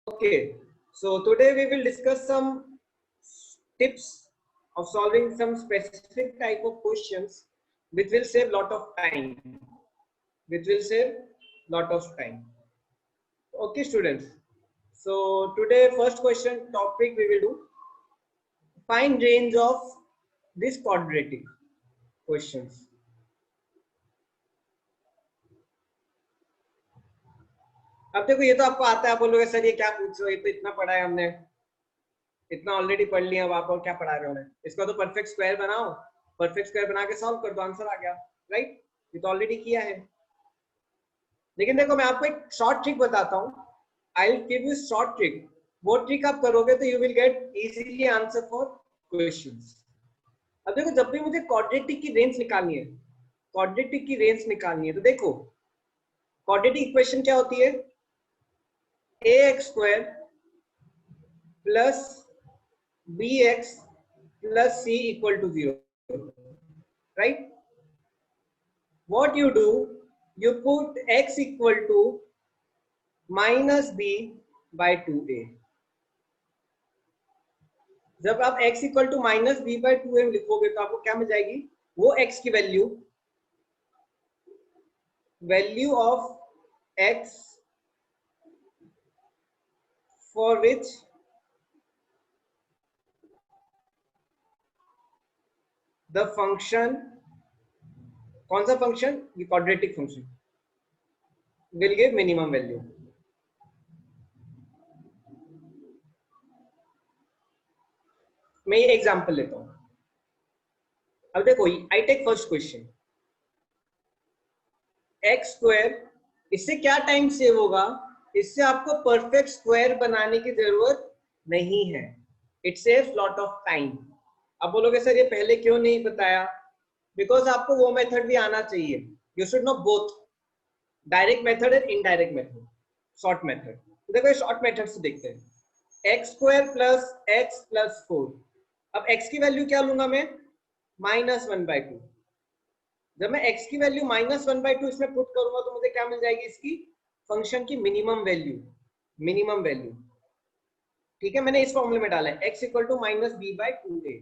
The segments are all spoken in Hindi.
Okay, so today we will discuss some tips of solving some specific type of questions which will save lot of time. Which will save lot of time. Okay, students. So today first question topic we will do find range of this quadratic questions. अब देखो ये तो आपको आता है, आप बोलोगे सर ये क्या पूछ रहे हो, ये तो इतना पढ़ा है हमने, इतना ऑलरेडी पढ़ लिया, अब आप और क्या पढ़ा रहे हो। इसका तो परफेक्ट स्क्वायर बनाओ, परफेक्ट स्क्वायर बना के सॉल्व कर दो, आंसर आ गया, राइट। ये तो ऑलरेडी किया है। लेकिन देखो मैं आपको एक शॉर्ट ट्रिक बताता हूँ, I will give you short trick. वो ट्रिक आप करोगे तो you will get easily answer for questions. अब देखो जब भी मुझे क्वाड्रेटिक की रेंज निकालनी है, क्वाड्रेटिक की रेंज निकालनी है, तो देखो क्वाड्रेटिक इक्वेशन क्या होती है, ax square plus bx plus c equal to 0, right? What you do, you put x equal to minus b by 2a. जब आप x equal to minus b by 2a लिखोगे तो आपको क्या मिल जाएगी, वो x की value of x for which the function, कौन सा फंक्शन, ये quadratic function will give minimum value. मैं ये एग्जांपल लेता हूं। अब देखो I take first question, x square, इससे क्या टाइम सेव होगा, इससे आपको परफेक्ट स्क्वायर बनाने की जरूरत नहीं है, it saves lot of time. अब बोलोगे सर ये पहले क्यों नहीं बताया, बिकॉज आपको वो मेथड भी आना चाहिए, you should know both, direct method and indirect method, short method. तो देखो शॉर्ट मेथड से देखते हैं, x square plus x plus 4। अब x की वैल्यू क्या लूंगा मैं, -1/2। जब मैं x की वैल्यू -1/2 इसमें पुट करूंगा तो मुझे क्या मिल जाएगी, इसकी फंक्शन की मिनिमम वैल्यू। ठीक है, मैंने इस फॉर्मूले में डाला है x equal to -b/2a।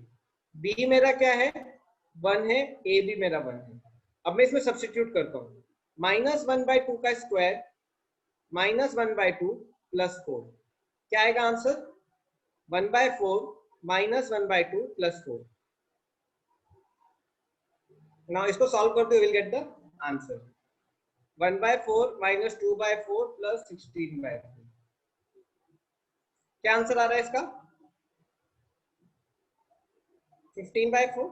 b मेरा क्या है, 1 है, a भी मेरा 1 है। अब मैं इसमें सब्स्टिट्यूट करता हूँ, -1/2 का स्क्वायर -1/2 प्लस 4, क्या आएगा आंसर, 1/4 -1/2 प्लस 4। Now इसको सॉल्व करते हुए will get the answer 1/4 - 2/4 plus 16/4। क्या आंसर आ रहा है इसका, 15/4।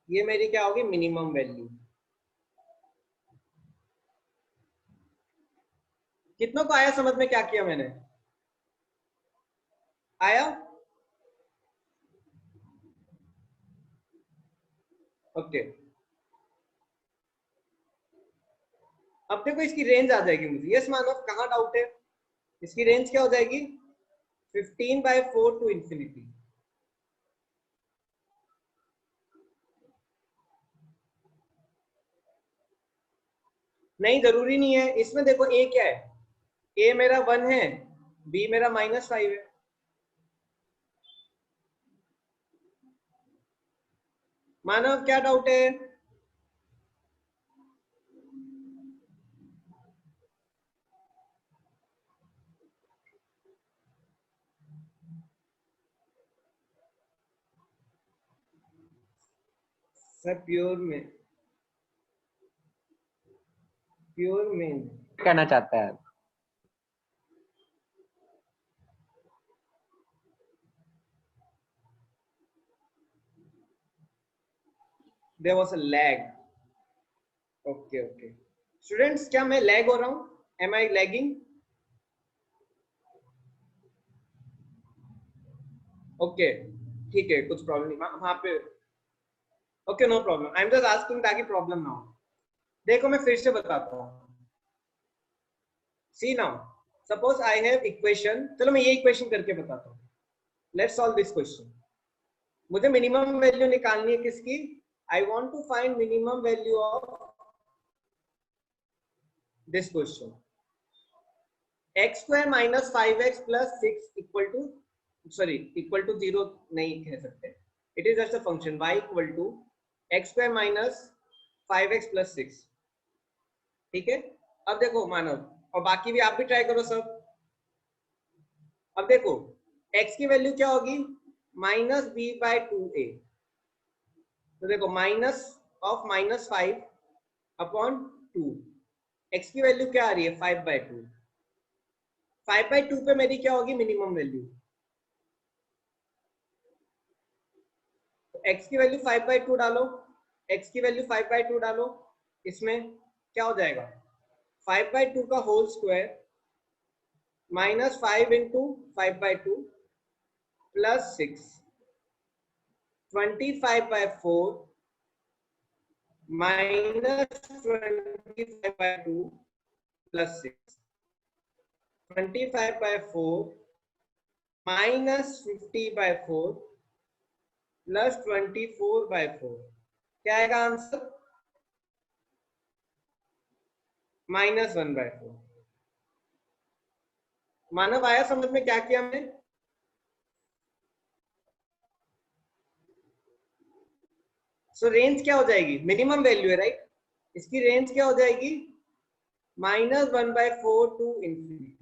ये मेरी क्या होगी, मिनिमम वैल्यू। कितनों को आया समझ में क्या किया मैंने, आया? ओके अब देखो इसकी रेंज आ जाएगी मुझे, यस मानव कहाँ डाउट है, इसकी रेंज क्या हो जाएगी, 15/4 टू इंफिनिटी। नहीं जरूरी नहीं है, इसमें देखो a क्या है, a मेरा 1 है, b मेरा -5 है। मानव क्या डाउट है, सर प्योर में कहना चाहता है, there was a lag. Okay students, क्या मैं लैग हो रहा हूं, am I lagging? ओके ठीक है, कुछ प्रॉब्लम नहीं वहां पे। Okay no problem, I am just asking ताकि प्रॉब्लम ना हो। देखो मैं फिर से बताता हूँ, see now suppose I have equation, चलो मैं ये इक्वेशन करके बताता हूँ, लेट्स सॉल्व दिस क्वेश्चन। मुझे मिनिमम वैल्यू निकालनी है किसकी, I want to find minimum value of this question. X square minus 5x plus 6 equal to 0 नहीं कह सकते, it is just a function y equal to x square minus 5x plus 6। ठीक है, अब देखो मानव, और बाकी भी आप भी ट्राई करो सब। अब देखो x की वैल्यू क्या होगी, माइनस बी बाय 2a। तो देखो minus of minus 5 upon 2, x की वैल्यू क्या आ रही है 5/2। 5/2 पे मेरी क्या होगी मिनिमम वैल्यू, तो x की वैल्यू 5/2 डालो, x की वैल्यू 5/2 डालो, इसमें क्या हो जाएगा 5/2 का whole square minus 5 into 5/2 plus 6, 25/4 minus 25/2 plus 6, 25/4 minus 50/4 plus 24/4, क्या आएगा आंसर -1/4। मानव आया समझ में क्या किया हमने? सो रेंज क्या हो जाएगी, मिनिमम वैल्यू है राइट, इसकी रेंज क्या हो जाएगी -1/4 टू इंफिनिटी।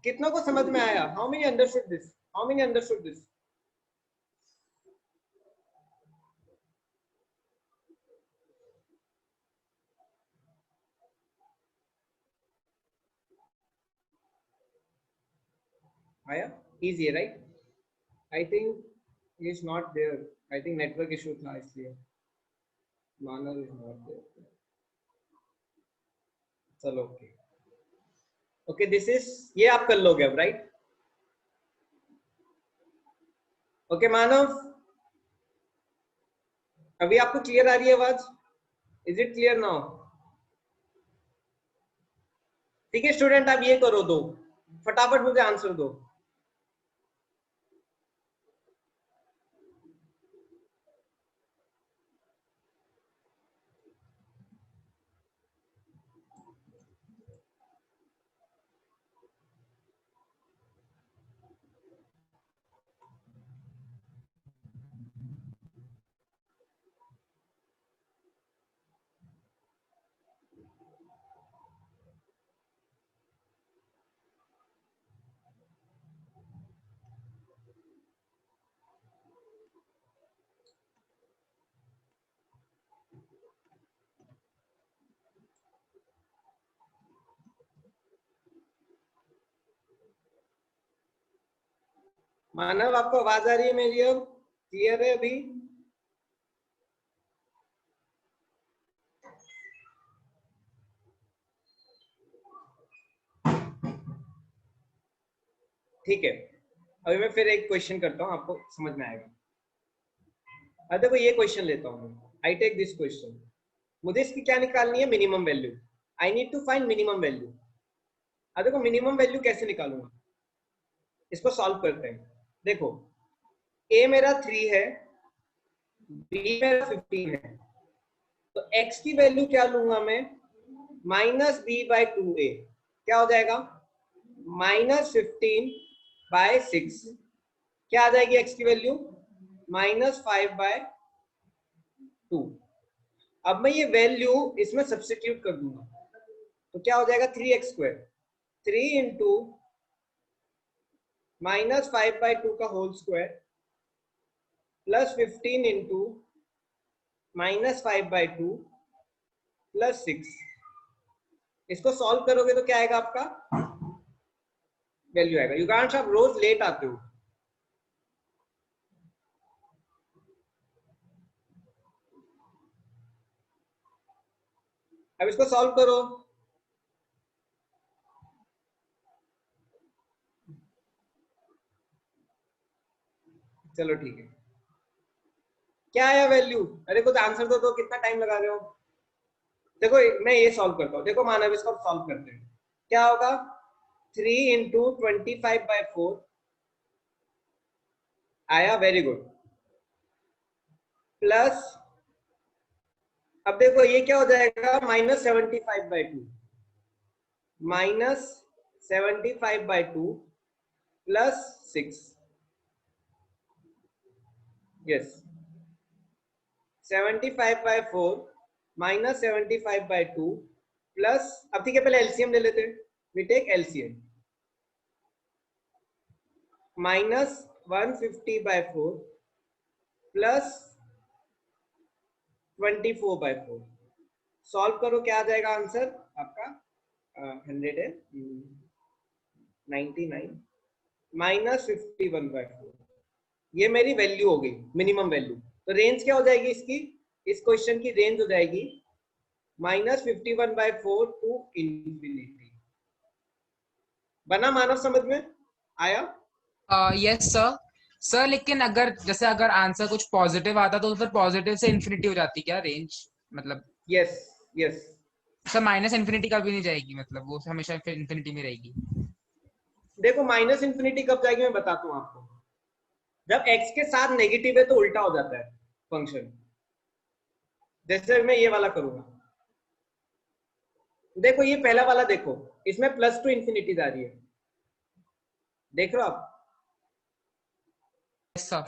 कितनों को समझ में आया? How many understood this? How many understood this? आया? इजी है right? I think he is not there, I think network issue था इसलिए मानव इज नॉट देयर। चलो ओके ओके, दिस इज, ये आप कर लोगे अब राइट? ओके मानव, अभी आपको क्लियर आ रही है आवाज? Is it clear now? ठीक है स्टूडेंट, आप ये करो, दो फटाफट मुझे आंसर दो। मानव आपको आवाज आ रही है मेरी? अब क्लियर है अभी? ठीक है, अभी मैं फिर एक क्वेश्चन करता हूँ, आपको समझ में आएगा। अब देखो ये क्वेश्चन लेता हूँ मैं, आई टेक दिस क्वेश्चन, मुझे इसकी क्या निकालनी है minimum value, I need to find minimum value. अब देखो मिनिमम वैल्यू कैसे निकालूंगा, इसको सॉल्व करते हैं। देखो a मेरा 3 है, b मेरा 15 है, तो x की वैल्यू क्या लूंगा मैं -b/2a, क्या हो जाएगा -15/6, क्या आ जाएगी x की वैल्यू -5/2। अब मैं ये वैल्यू इसमें सब्स्टिट्यूट कर दूंगा, तो क्या हो जाएगा 3x², 3 इंटू -5/2 का whole square plus 15 into -5/2 plus 6, इसको सॉल्व करोगे तो क्या आएगा आपका वैल्यू आएगा। युगांश आप रोज लेट आते हो, अब इसको सॉल्व करो। चलो ठीक है, क्या आया वैल्यू? अरे कुछ आंसर दो, कितना टाइम लगा रहे हो? देखो मैं ये सॉल्व करता हूँ, देखो मानव इसको सॉल्व करते हैं, क्या होगा 3 इंटू 25/4 आया, वेरी गुड। प्लस अब देखो ये क्या हो जाएगा, -75/2, -75/2 +6, यस, 75/4 -75/2 प्लस, अब ठीक है पहले एलसीएम ले लेते हैं, we take LCM, -150/4 plus 24/4, solve करो क्या आ जाएगा आंसर आपका, 199 -51/4, ये मेरी वैल्यू हो गई, मिनिमम वैल्यू। तो रेंज क्या हो जाएगी इसकी, इस क्वेश्चन की रेंज हो जाएगी -51/4 टू इंफिनिटी। बना मानव समझ में आया? Yes sir. सर लेकिन अगर जैसे अगर आंसर कुछ पॉजिटिव आता तो फिर पॉजिटिव से इन्फिनिटी हो जाती क्या रेंज, मतलब? Yes yes. Sir minus infinity कभी नहीं जाएगी, मतलब वो हमेशा फिर इन्फिनिटी में रहेगी? देखो माइनस इन्फिनिटी कब जाएगी मैं बताता हूँ आपको, जब x के साथ नेगेटिव है तो उल्टा हो जाता है फंक्शन। जैसे मैं ये वाला करूंगा, देखो ये पहला वाला देखो, इसमें +2 इन्फिनिटी जा रही है, देख रहे हो आप? Yes sir.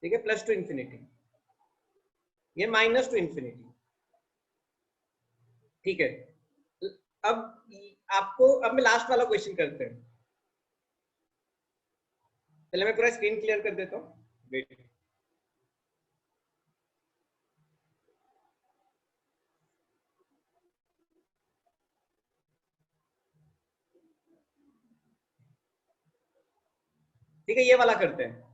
ठीक है, +2 इन्फिनिटी, ये -2 इन्फिनिटी, ठीक है। अब आपको, अब मैं लास्ट वाला क्वेश्चन करते हैं, पहले मैं पूरा स्क्रीन क्लियर कर देता हूँ, वेट। ठीक है, ये वाला करते हैं।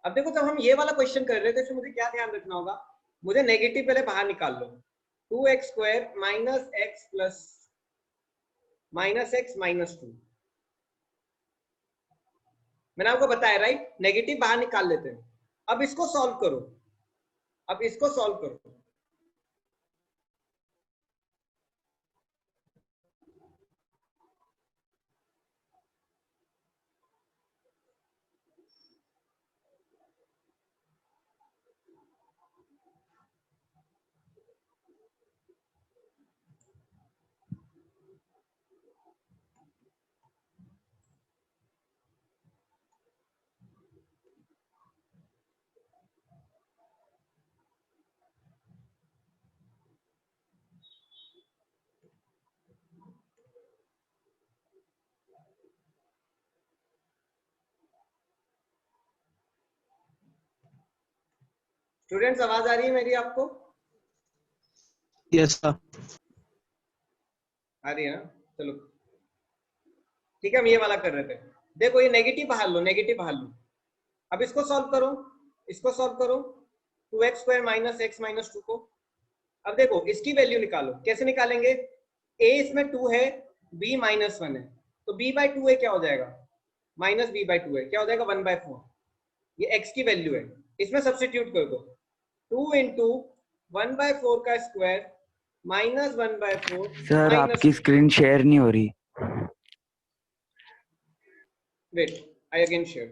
अब देखो जब हम ये वाला क्वेश्चन कर रहे थे तो मुझे क्या ध्यान रखना होगा, मुझे नेगेटिव पहले बाहर निकाल लो, 2x² -x प्लस -x -2, मैंने आपको बताया राइट, नेगेटिव बाहर निकाल लेते हैं। अब इसको सॉल्व करो, अब इसको सॉल्व करो, स्टूडेंट्स आवाज आ रही है मेरी आपको? Yes sir. आ रही है ना, चलो ठीक है, हम ये वाला कर रहे थे। देखो ये नेगेटिव बाहर लो, नेगेटिव बाहर लो, अब इसको सॉल्व करो, इसको सॉल्व करो, 2x² -x -2 को। अब देखो इसकी वैल्यू निकालो, कैसे निकालेंगे, a इसमें 2 है, b -1 है, तो b/2 है क्या हो जाएगा, -b/2 है क्या हो जाएगा, 1/4, ये x की वैल्यू है, इसमें सब्स्टिट्यूट कर दो, 2 × 1/4 का स्क्वायर -1/4 सर आपकी -2। स्क्रीन शेयर नहीं हो रही। Wait, I again share.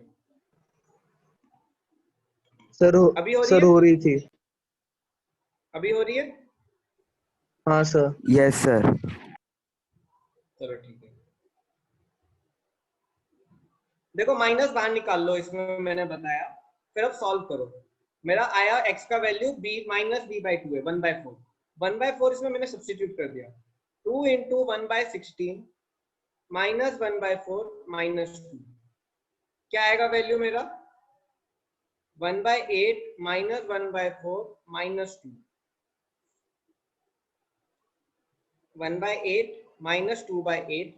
Sir अभी हो रही सर है, हो रही थी। अभी हो रही है, हाँ सर। Yes sir. चलो ठीक है। देखो माइनस बाहर निकाल लो, इसमें मैंने बताया, फिर अब सॉल्व करो। मेरा आया x का वैल्यू b -b/2 है, 1/4, 1/4 इसमें मैंने सब्स्टिट्यूट कर दिया, 2 × 1/16 -1/4 -2, क्या आएगा वैल्यू मेरा, 1/8 -1/4 -2, 1/8 -2/8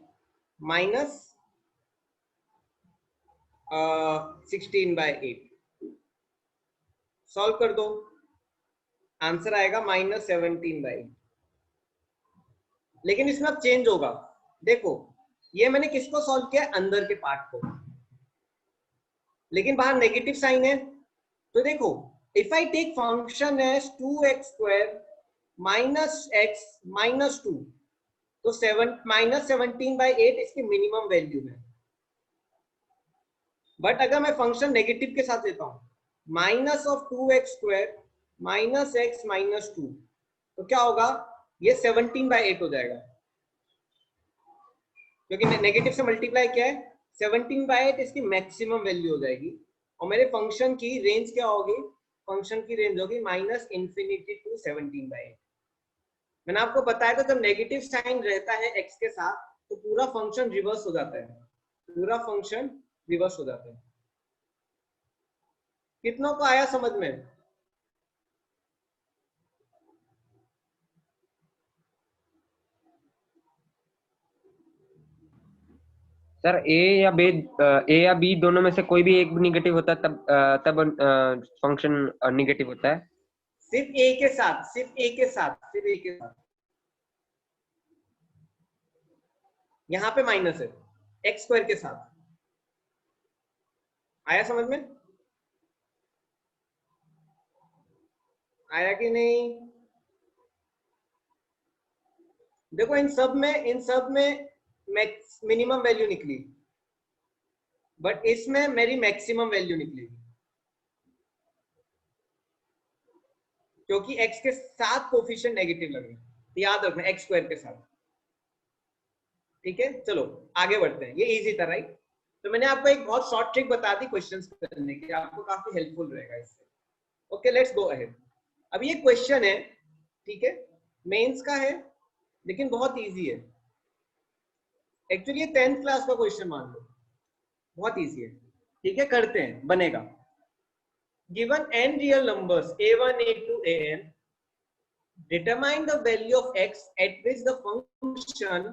-16/8, सॉल्व कर दो, आंसर आएगा -17/8। लेकिन इसमें अब चेंज होगा, देखो ये मैंने किसको सॉल्व किया, अंदर के पार्ट को, लेकिन बाहर नेगेटिव साइन है, तो देखो if I take function as 2x² -x -2, तो -17/8 इसकी मिनिमम वैल्यू है, बट अगर मैं फंक्शन नेगेटिव के साथ लेता हूँ, minus of 2x² minus x minus 2, तो क्या होगा, ये 17/8 हो जाएगा, क्योंकि नेगेटिव से मल्टीप्लाई क्या है, 17/8 इसकी मैक्सिमम वैल्यू हो जाएगी, और मेरे फंक्शन की रेंज क्या होगी, फंक्शन की रेंज होगी -इंफिनिटी टू 17/8। मैंने आपको बताया था जब नेगेटिव साइन रहता है x के साथ तो पूरा फंक्शन रिवर्स हो जाता है, पूरा फंक्शन रिवर्स हो जाता है। कितनों को आया समझ में? सर ए या बी दोनों में से कोई भी एक निगेटिव होता है तब फंक्शन निगेटिव होता है। सिर्फ ए के साथ, सिर्फ ए के साथ, सिर्फ ए के साथ। यहां पे माइनस है x² के साथ। आया समझ में? आया कि नहीं? देखो इन सब में मिनिमम वैल्यू निकली, बट इसमें मेरी मैक्सिमम वैल्यू निकलेगी, क्योंकि x के साथ कोफिशिएंट नेगेटिव लग रहे हैं, याद रखना x² के साथ। ठीक है, चलो आगे बढ़ते हैं, ये इजी था राइट। तो मैंने आपको एक बहुत शॉर्ट ट्रिक बता दी क्वेश्चंस करने की, आपको काफी हेल्पफुल रहेगा इससे। Okay let's go ahead. अब ये क्वेश्चन है, ठीक है, मेंस का है, लेकिन बहुत इजी है। एक्चुअली ये 10th क्लास का क्वेश्चन मान लो, बहुत इजी है। ठीक है, करते हैं, बनेगा। Given n real numbers a1 a2 an, determine the value of x at which the function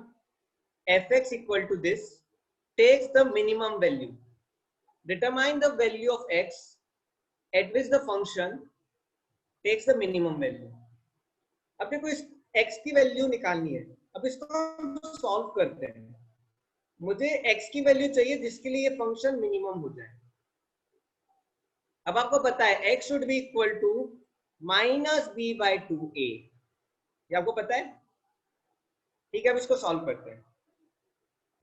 fx equal to this takes the minimum value. Determine the value of x at which the function takes the minimum value. अब देखो इस x की वैल्यू निकालनी है, अब इसको हम सॉल्व करते हैं। मुझे x की वैल्यू चाहिए जिसके लिए ये फंक्शन मिनिमम हो जाए। अब आपको पता है x should be equal to -b/2a, ये आपको पता है। ठीक है, अब इसको सॉल्व करते हैं।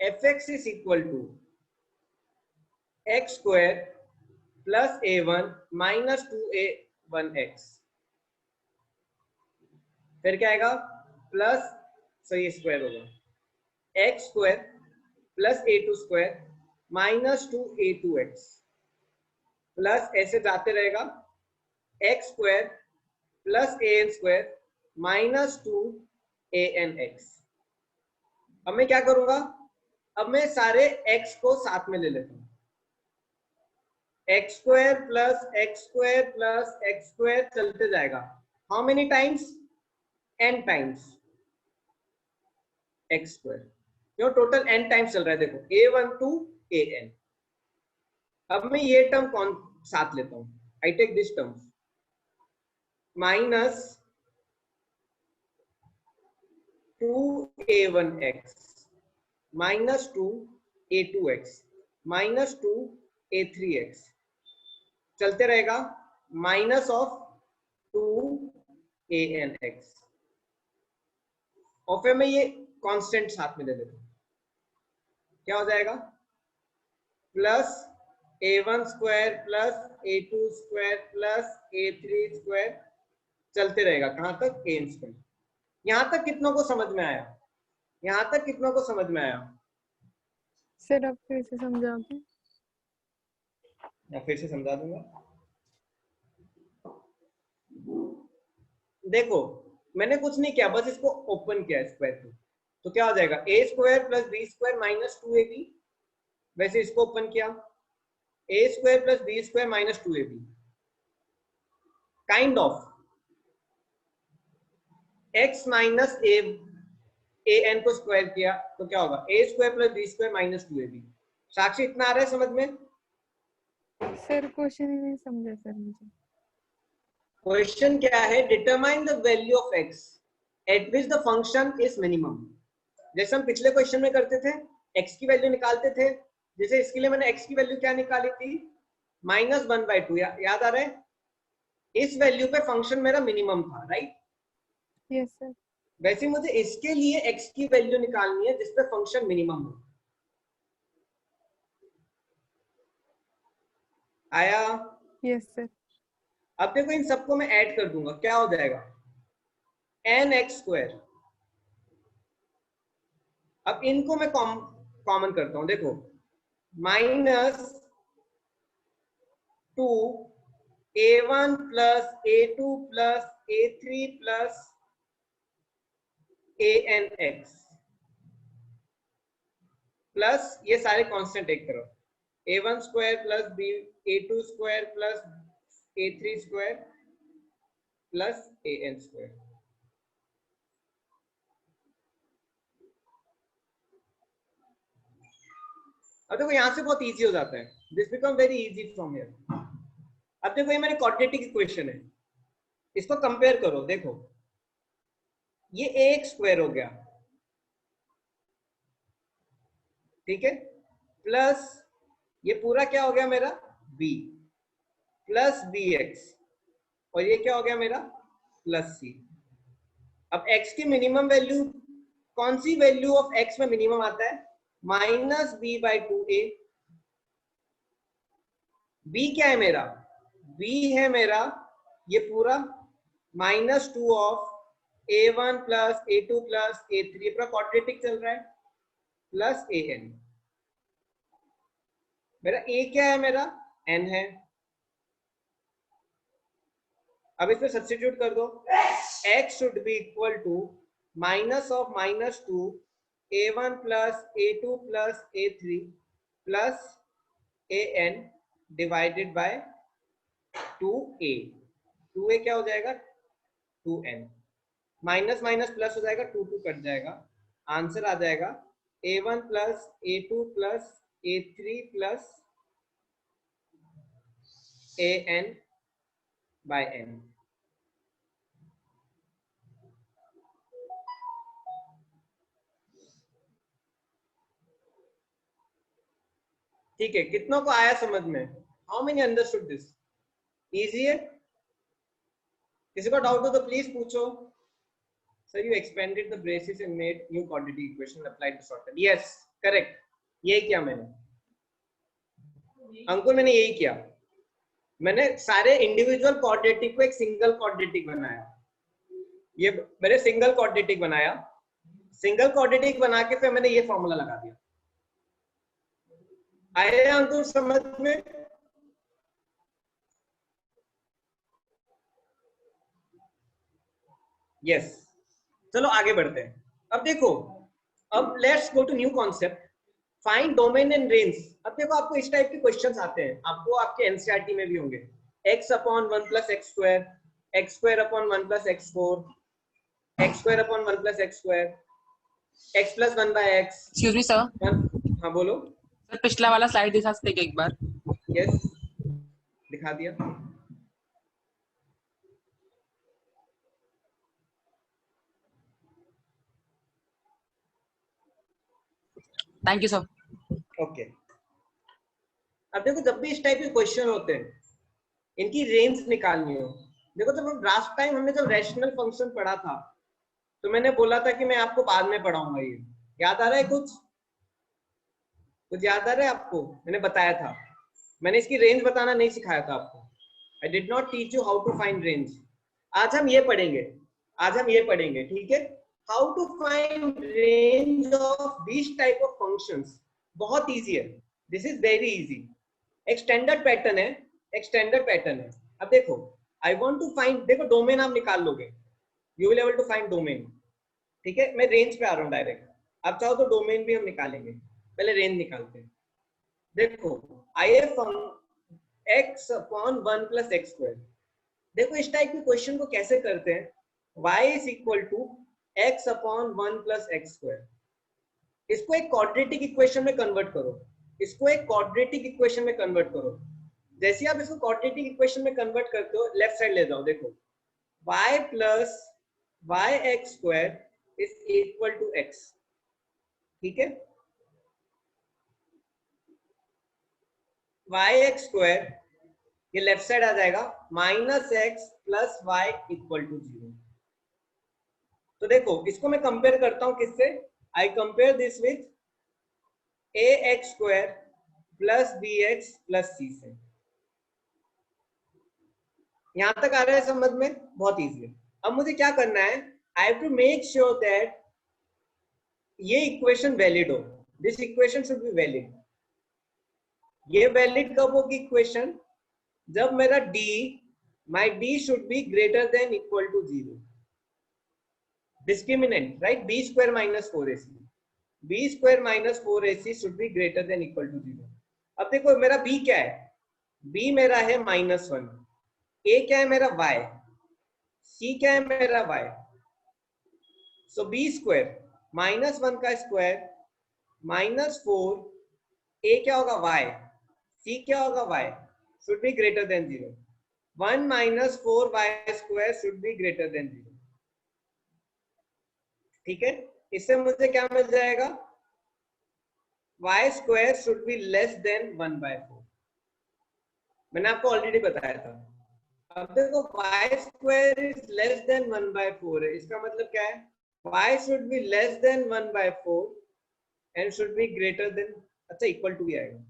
fx is equal to x² plus a1 minus 2a1x, फिर क्या आएगा, प्लस, सही स्क्वायर होगा, x² plus a2² minus 2a2x, plus ऐसे जाते रहेगा x² plus an² minus 2anx। अब मैं क्या करूंगा, अब मैं सारे x को साथ में ले लेता हूं, x² plus x² plus x² चलते जाएगा, how many times, n times x², क्यों टोटल n टाइम्स चल रहा है, देखो a1 to an। अब मैं ये टर्म कौन साथ लेता हूं, I take this term, minus 2a1x minus 2a2x minus 2a3x, चलते रहेगा, माइनस ऑफ 2anx, और फिर मैं ये कांस्टेंट साथ में ले लेता हूं, क्या हो जाएगा, plus a1² plus a2² plus a3², चलते रहेगा कहां तक, an²। यहां तक कितनों को समझ में आया, यहां तक कितनों को समझ में आया? सर आप फिर से समझाओगे? या फिर से समझा दूंगा। देखो मैंने कुछ नहीं किया, बस इसको ओपन किया स्क्वायर को, तो क्या हो जाएगा, a² plus b² minus 2ab, वैसे इसको ओपन किया, a² plus b² minus 2ab, kind of x minus an को स्क्वायर किया तो क्या होगा, a² plus b² minus 2ab। साक्षी इतना आ रहा है समझ में? सर क्वेश्चन ही नहीं समझा सर मुझे। क्वेश्चन क्या है, determine the value of x eight which the function is minimum. जैसे हम पिछले क्वेश्चन में करते थे, x की वैल्यू निकालते थे, जैसे इसके लिए मैंने x की वैल्यू क्या निकाली थी, -1/2, याद आ रहा है? इस वैल्यू पे फंक्शन मेरा मिनिमम था, राइट? Yes sir. वैसे मुझे इसके लिए x की वैल्यू निकालनी है जिसपे फंक्शन मिनिमम हो। आया? Yes sir. अब देखो इन सबको मैं ऐड कर दूंगा, क्या हो जाएगा? nx²। अब इनको मैं कॉमन करता हूं, देखो -2a1 plus a2 plus a3 plus anx plus ये सारे कांस्टेंट एक तरफ, a1² plus a2² plus a3² plus an²। अब देखो यहां से बहुत इजी हो जाता है, this become very easy from here. अब देखो ये मेरी क्वाड्रेटिक इक्वेशन है, इसको कंपेयर करो, देखो ये ax² हो गया, ठीक है, प्लस ये पूरा क्या हो गया मेरा b प्लस bx, और ये क्या हो गया मेरा प्लस c। अब x की मिनिमम वैल्यू, कौन सी वैल्यू ऑफ x में मिनिमम आता है? -b/2a। b क्या है मेरा? b है मेरा ये पूरा -2 of a1 plus a2 plus a3, पूरा क्वाड्रेटिक चल रहा है, प्लस an। मेरा a क्या है? मेरा n है। अब इसमें सब्स्टिट्यूट कर दो, x should be equal to minus of -2 a1 plus a2 plus a3 plus an divided by 2a। 2a क्या हो जाएगा? 2n। माइनस माइनस प्लस हो जाएगा, 2 कट जाएगा, आंसर आ जाएगा a1 plus a2 plus a3 plus an by n। ठीक है, कितनों को आया समझ में? How many understood this? Easy है? किसी को डाउट हो तो प्लीज पूछो। Sir you expanded the braces and made new quadratic equation applied to shortcut. Yes correct, यही किया मैंने, अंकुर मैंने यही किया। मैंने सारे इंडिविजुअल क्वाड्रेटिक को एक सिंगल क्वाड्रेटिक बनाया, ये मैंने सिंगल क्वाड्रेटिक बनाया, सिंगल क्वाड्रेटिक बना के फिर मैंने ये फॉर्मूला लगा दिया। आया अंकुर समझ में? यस चलो आगे बढ़ते हैं। अब देखो, अब let's go to new concept, find domain and range. अब देखो आपको इस टाइप के क्वेश्चंस आते हैं, आपको आपके एनसीईआरटी में भी होंगे, x/1 + x², x²/1 + x4, x²/1 + x², x + 1/x। Excuse me sir. हाँ बोलो। सर पिछला वाला स्लाइड दिखा सकते हैं एक बार? यस दिखा दिया। Thank you sir. ओके अब देखो, जब भी इस टाइप के क्वेश्चन होते हैं, इनकी रेंज निकालनी हो, देखो जब हम लास्ट टाइम हमने जब रैशनल फंक्शन पढ़ा था, तो मैंने बोला था कि मैं आपको बाद में पढ़ाऊंगा, ये याद आ रहा है? कुछ याद आ रहा है आपको? मैंने बताया था, मैंने इसकी रेंज बताना नहीं सिखाया था आपको। I did not teach you how to find range. आज हम ये पढ़ेंगे, ठीक है, how to find range of this type of functions. बहुत इजी है, दिस इज वेरी इजी। एक स्टैंडर्ड पैटर्न है, अब देखो आई वांट टू फाइंड, देखो डोमेन आप निकाल लोगे, you will able to find domain, ठीक है। मैं रेंज पे आ रहा हूँ डायरेक्ट, आप चाहो तो डोमेन भी हम निकालेंगे, पहले रेंज निकालते हैं। देखो x/1 + x², देखो इस टाइप के क्वेश्चन को कैसे करते हैं, y = x/1 + x²। इसको एक क्वाड्रेटिक इक्वेशन में कन्वर्ट करो, जैसे आप इसको क्वाड्रेटिक इक्वेशन में कन्वर्ट करते हो, लेफ्ट साइड ले जाओ, देखो y + yx² = x, ठीक है। yx² ये लेफ्ट साइड आ जाएगा, -x + y = 0। तो देखो इसको मैं कंपेयर करता हूं किससे, I compare this with ax² + bx + c से। यहां तक आ रहा है समझ में? बहुत इजी है। अब मुझे क्या करना है, I have to make sure that ये इक्वेशन वैलिड हो। This equation should be valid. ये वैलिड कब होगी इक्वेशन? जब मेरा d, my d should be greater than equal to 0। Discriminant, right? b square minus 4ac, b square minus 4ac should be greater than equal to 0। अब देखो मेरा b क्या है? b मेरा है -1, a क्या है मेरा? y, c क्या है मेरा? y। सो b स्क्वायर -1 का स्क्वायर -4, a क्या होगा? y, c क्या होगा? y, should be greater than 0। 1 minus 4y square should be greater than 0। ठीक है, इससे मुझे क्या मिल जाएगा? y square should be less than 1/4। मैंने आपको ऑलरेडी बताया था। अब देखो y square is less than 1/4 है, इसका मतलब क्या है? y should be less than 1/4 and should be greater than, अच्छा इक्वल टू ही आएगा।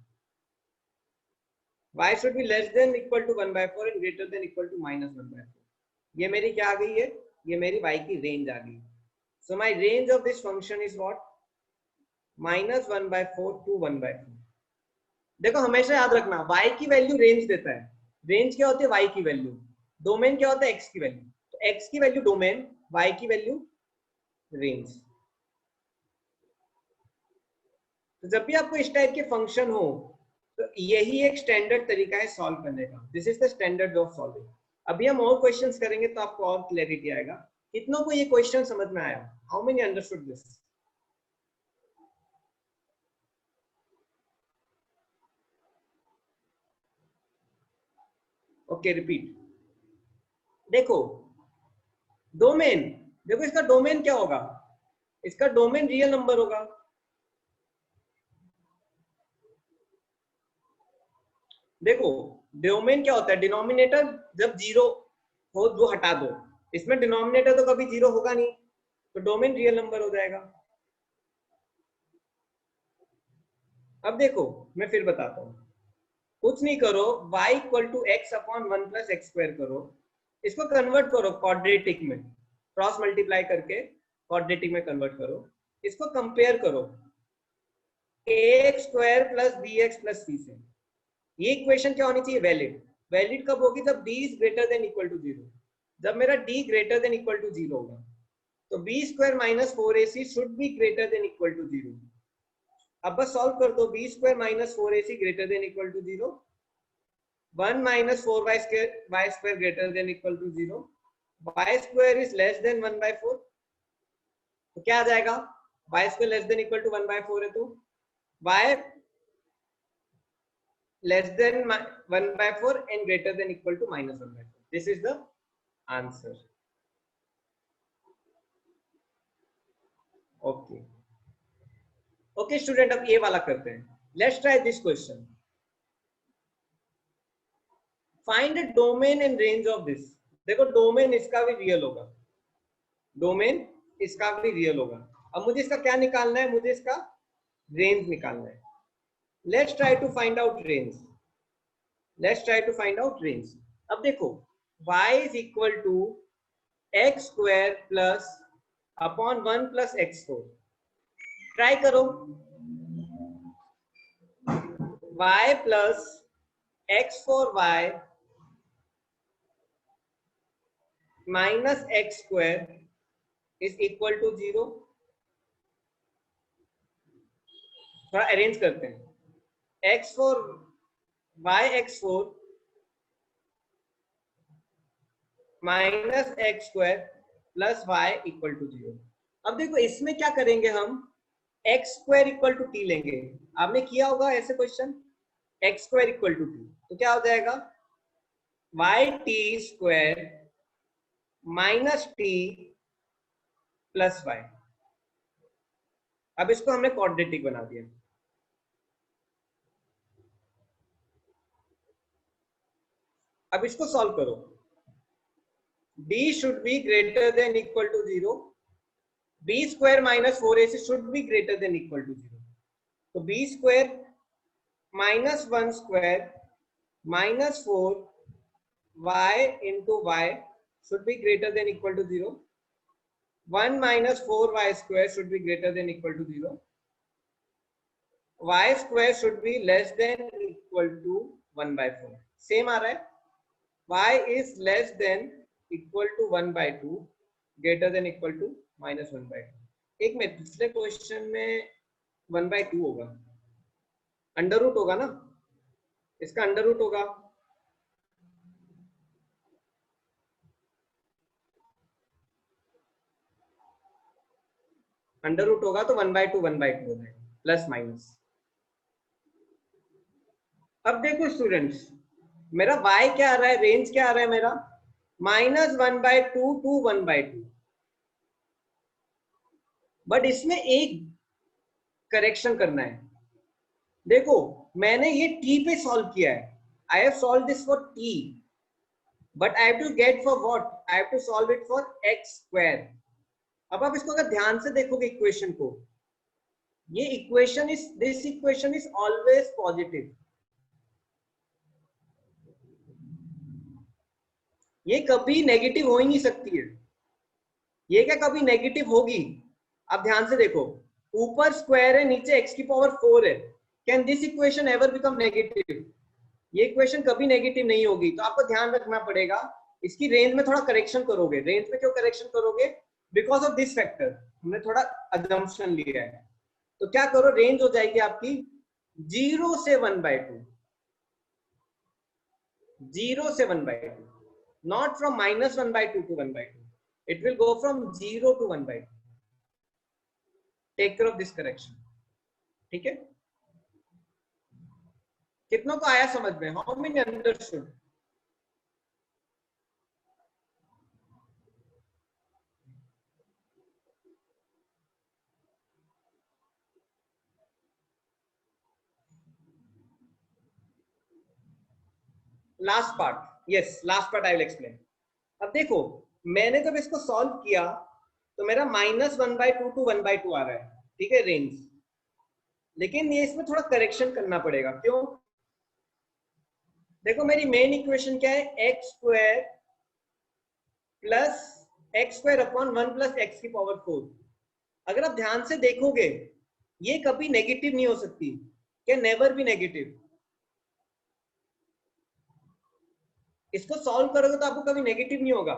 y should be less than equal to 1/4 and greater than equal to -1/4। ये मेरी क्या आ गई है? ये मेरी y की रेंज आ गई। So my range of this function is what? -1/4 to 1/4। देखो हमेशा याद रखना, y की वैल्यू रेंज देता है। रेंज क्या होती है? y की वैल्यू। डोमेन क्या होता है? x की वैल्यू। तो x की वैल्यू डोमेन, y की वैल्यू रेंज। तो जब भी आपको इस टाइप के फंक्शन हो तो यही एक स्टैंडर्ड तरीका है सॉल्व करने का। This is the standard way of solving. अभी हम और क्वेश्चंस करेंगे तो आपको और क्लैरिटी आएगा। कितनों को ये क्वेश्चन समझ में आया? How many understood this? Okay, repeat. देखो डोमेन, देखो इसका डोमेन क्या होगा? इसका डोमेन रियल नंबर होगा। देखो डोमेन क्या होता है? डिनोमिनेटर जब 0 हो वो हटा दो, इसमें डिनोमिनेटर तो कभी 0 होगा नहीं, तो डोमेन रियल नंबर हो जाएगा। अब देखो मैं फिर बताता हूँ, कुछ नहीं करो, y equal to x upon 1 plus x square करो, इसको कन्वर्ट करो क्वाड्रेटिक में, क्रॉस मल्टीप्लाई करके क्वाड्रेटिक में कन्वर्ट करो। इसको कंपेयर करो ax square plus bx plus c से। ये इक्वेशन क्या होनी चाहिए? वैलिड। वैलिड कब होगी? जब d is greater than equal to 0। जब मेरा d greater than equal to 0 होगा तो b square minus 4ac should be greater than equal to 0। अब बस सॉल्व कर दो। b square minus 4ac greater than equal to 0, 1 minus 4y square greater than equal to 0, y square is less than 1/4। तो क्या आ जाएगा? y square less than equal to 1/4 है तो y less than 1/4 and greater than equal to -1/4. This is the answer. Okay. Okay student, अब ये वाला करते हैं। Let's try this question. Find a domain and range of this. देखो डोमेन इसका भी रियल होगा, डोमेन इसका भी रियल होगा। अब मुझे इसका क्या निकालना है? मुझे इसका रेंज निकालना है। Let's try to find out range. Let's try to find out range. अब देखो y is equal to x square plus upon 1 plus x4। Try करो, y plus x4y minus x square is equal to 0। थोड़ा अरेंज करते हैं। x4 yx4 minus x square plus y equal to 0। अब देखो इसमें क्या करेंगे हम? X square equal to t लेंगे। आपने किया होगा ऐसे question, x square equal to t, तो क्या हो जाएगा? Y t square minus t plus y. अब इसको हमने क्वाड्रेटिक बना दिया। अब इसको सॉल्व करो। d should be greater than equal to 0, b square minus 4ac should be greater than equal to 0। तो b square minus 1 square minus 4 y into y should be greater than equal to 0. 1 minus 4y square should be greater than equal to 0. Y square should be less than equal to 1 by 4. Same आ रहा है. Y is less than equal to 1 by 2, greater than equal to minus 1 by 2. एक में पिछले क्वेश्चन में 1 by 2 होगा, अंडर रूट होगा ना, इसका अंडर रूट होगा. अंडर रूट होगा तो 1 by 2 1 by 2 है, प्लस माइनस. अब देखो स्टूडेंट्स, मेरा y क्या आ रहा है, रेंज क्या आ रहा है मेरा, -1 by 2 to 1 by 2. बट इसमें एक करेक्शन करना है. देखो मैंने ये t पे सॉल्व किया है. I have solve this for t, but I have to get for what, I have to solve it for x square. अब आप इसको अगर ध्यान से देखोगे इक्वेशन को, ये equation is, this equation is always positive. ये कभी नेगेटिव हो ही नहीं सकती है. ये क्या कभी नेगेटिव होगी? आप ध्यान से देखो, ऊपर स्क्वायर है, नीचे x की पावर 4 है. Can this equation ever become negative? ये इक्वेशन कभी नेगेटिव नहीं होगी. तो आपको ध्यान रखना पड़ेगा, इसकी रेंज में थोड़ा करेक्शन करोगे. रेंज में क्यों करेक्शन करोगे? बिकॉज ऑफ दिस फैक्टर, हमने थोड़ा अजम्पशन लिया है. तो क्या करो, रेंज हो जाएगी आपकी 0 से 1 by 2, 0 से 1 by 2, not from -1 by 2 to 1 by 2. It will go from 0 to 1 by 2. Take care of this correction. ठीक है? कितनों को आया समझ में? How many understood? Last part. Yes, last part I will explain. अब देखो, मैंने जब इसको सॉल्व किया तो मेरा -1 by 2 to 1 by 2 आ रहा है. ठीक है, रेंज. लेकिन ये इसमें थोड़ा करेक्शन करना पड़ेगा. क्यों? देखो मेरी मेन इक्वेशन क्या है, x square plus x square upon 1 plus x की पावर 4. अगर आप ध्यान से देखोगे, ये कभी नेगेटिव नहीं हो सकती. क्या नेवर भी नेगेटिव? इसको सॉल्व करोगे तो आपको कभी नेगेटिव नहीं होगा.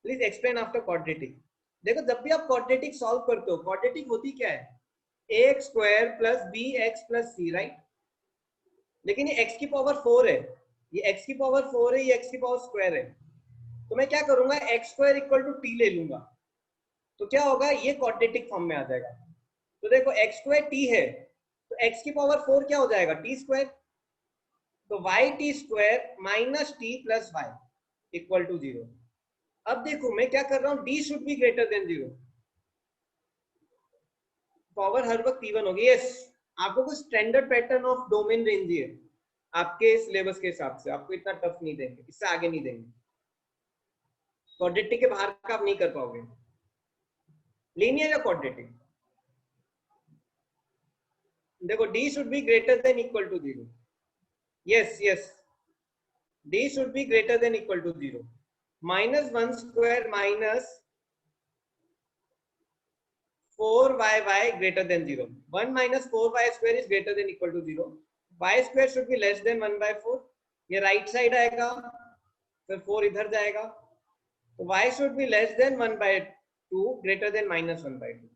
Please explain after quadratic. देखो जब भी आप क्वाड्रेटिक सॉल्व करते हो, क्वाड्रेटिक होती क्या है, x square plus b x plus c, right. लेकिन ये एक्स की पावर 4 है, ये एक्स की पावर 4 है, ये एक्स की पावर स्क्वायर है. तो मैं क्या करूंगा, x square equal to t ले लूंगा. तो क्या होगा, ये क्वाड्रेटिक फॉर्म में आ जाएगा. तो देखो एक्स स्क्वायर टी है, तो एक्स की पावर 4 क्या हो जाएगा, टी स्क्वायर. तो y t square minus t plus y equal to 0. अब देखो मैं क्या कर रहा हूं, D should be greater than 0. Power हर वक्त इवन होगी. यस, आपको कुछ standard pattern of domain range है आपके सिलेबस के हिसाब से. आपको इतना टफ नहीं देंगे, इससे आगे नहीं देंगे. क्वाड्रेटिक के बाहर का आप नहीं कर पाओगे. लीनियर या क्वाड्रेटिक, देखो d should be greater than equal to 0. Yes, yes. D should be greater than equal to 0. -1 square minus 4yy greater than 0. 1 minus 4y square is greater than equal to 0. Y square should be less than 1 by 4. ये राइट साइड आएगा, फिर 4 इधर जाएगा. तो y should be less than 1 by 2 greater than -1 by 2.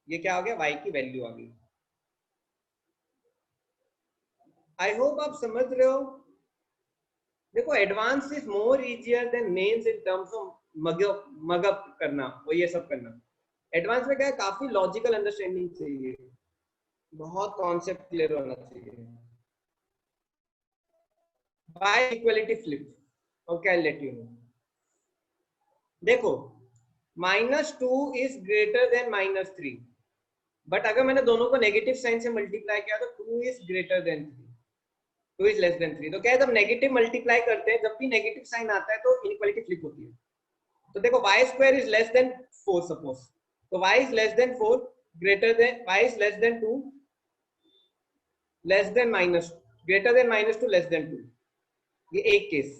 ये क्या हो गया, y की वैल्यू आ गई. आई होप आप समझ रहे हो. देखो advance is more easier than mains in terms of mug up करना, वो ये सब करना. एडवांस में क्या है, काफी लॉजिकल अंडरस्टैंडिंग चाहिए, बहुत कॉन्सेप्ट क्लियर होना चाहिए. Bye equality flip, okay I let you know. देखो -2 इज ग्रेटर देन -3, बट अगर मैंने दोनों को नेगेटिव साइन से मल्टीप्लाई किया तो 2 is greater then 3, 2 is less than 3. तो क्या है, जब नेगेटिव मल्टीप्लाई करते हैं, जब भी नेगेटिव साइन आता है तो इनइक्वालिटी फ्लिप होती है. तो देखो y square is less then 4 suppose, तो y is less then 4 greater than, y is less than 2 less than -2 greater than -2 less than 2. ये एक केस.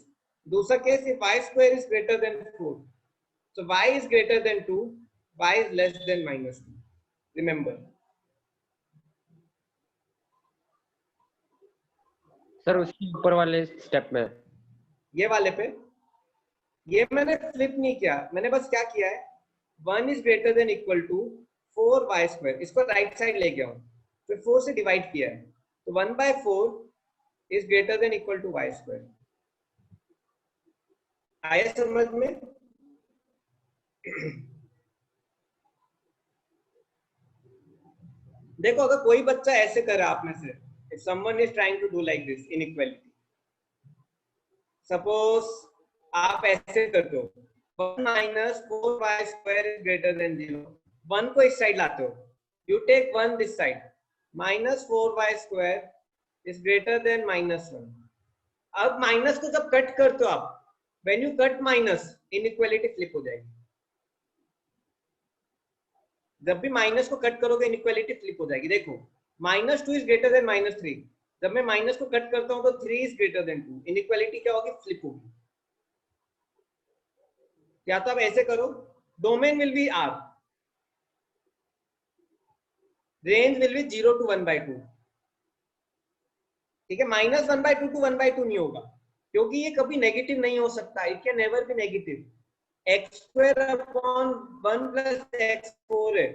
दूसरा case if y square is greater than 4, so y is greater than 2, y is less than -2. Remember. Sir उसके ऊपर वाले स्टेप में ये वाले पे ये मैंने फ्लिप नहीं किया, मैंने बस क्या किया है 1 is greater than equal to 4y square, इसको राइट साइड ले गया हूँ, फिर 4 से डिवाइड किया है, तो 1/4 is greater than equal to y square. आया समझ में? देखो अगर कोई बच्चा ऐसे करे आप में से, if someone is trying to do like this inequality, suppose आप ऐसे करते हो 1 minus 4y square is greater than 0, 1 को इस साइड लाते हो, you take 1 this side, minus 4y square is greater than -1. अब माइनस को जब कट करते हो आप, when you cut minus, inequality flip हो जाएगी। जब भी माइनस को कट करोगे इनइक्वालिटी फ्लिप हो जाएगी। देखो -2 इज ग्रेटर देन -3, जब मैं माइनस को कट करता हूं तो 3 इज ग्रेटर देन 2, इनइक्वालिटी क्या होगी? फ्लिप होगी। या तो आप ऐसे करो, domain will be R, range will be 0 to 1/2, ठीक है। -1/2 to 1/2 नहीं होगा, क्योंकि ये कभी नेगेटिव नहीं हो सकता, it can never B negative. x² upon 1 plus x4 है।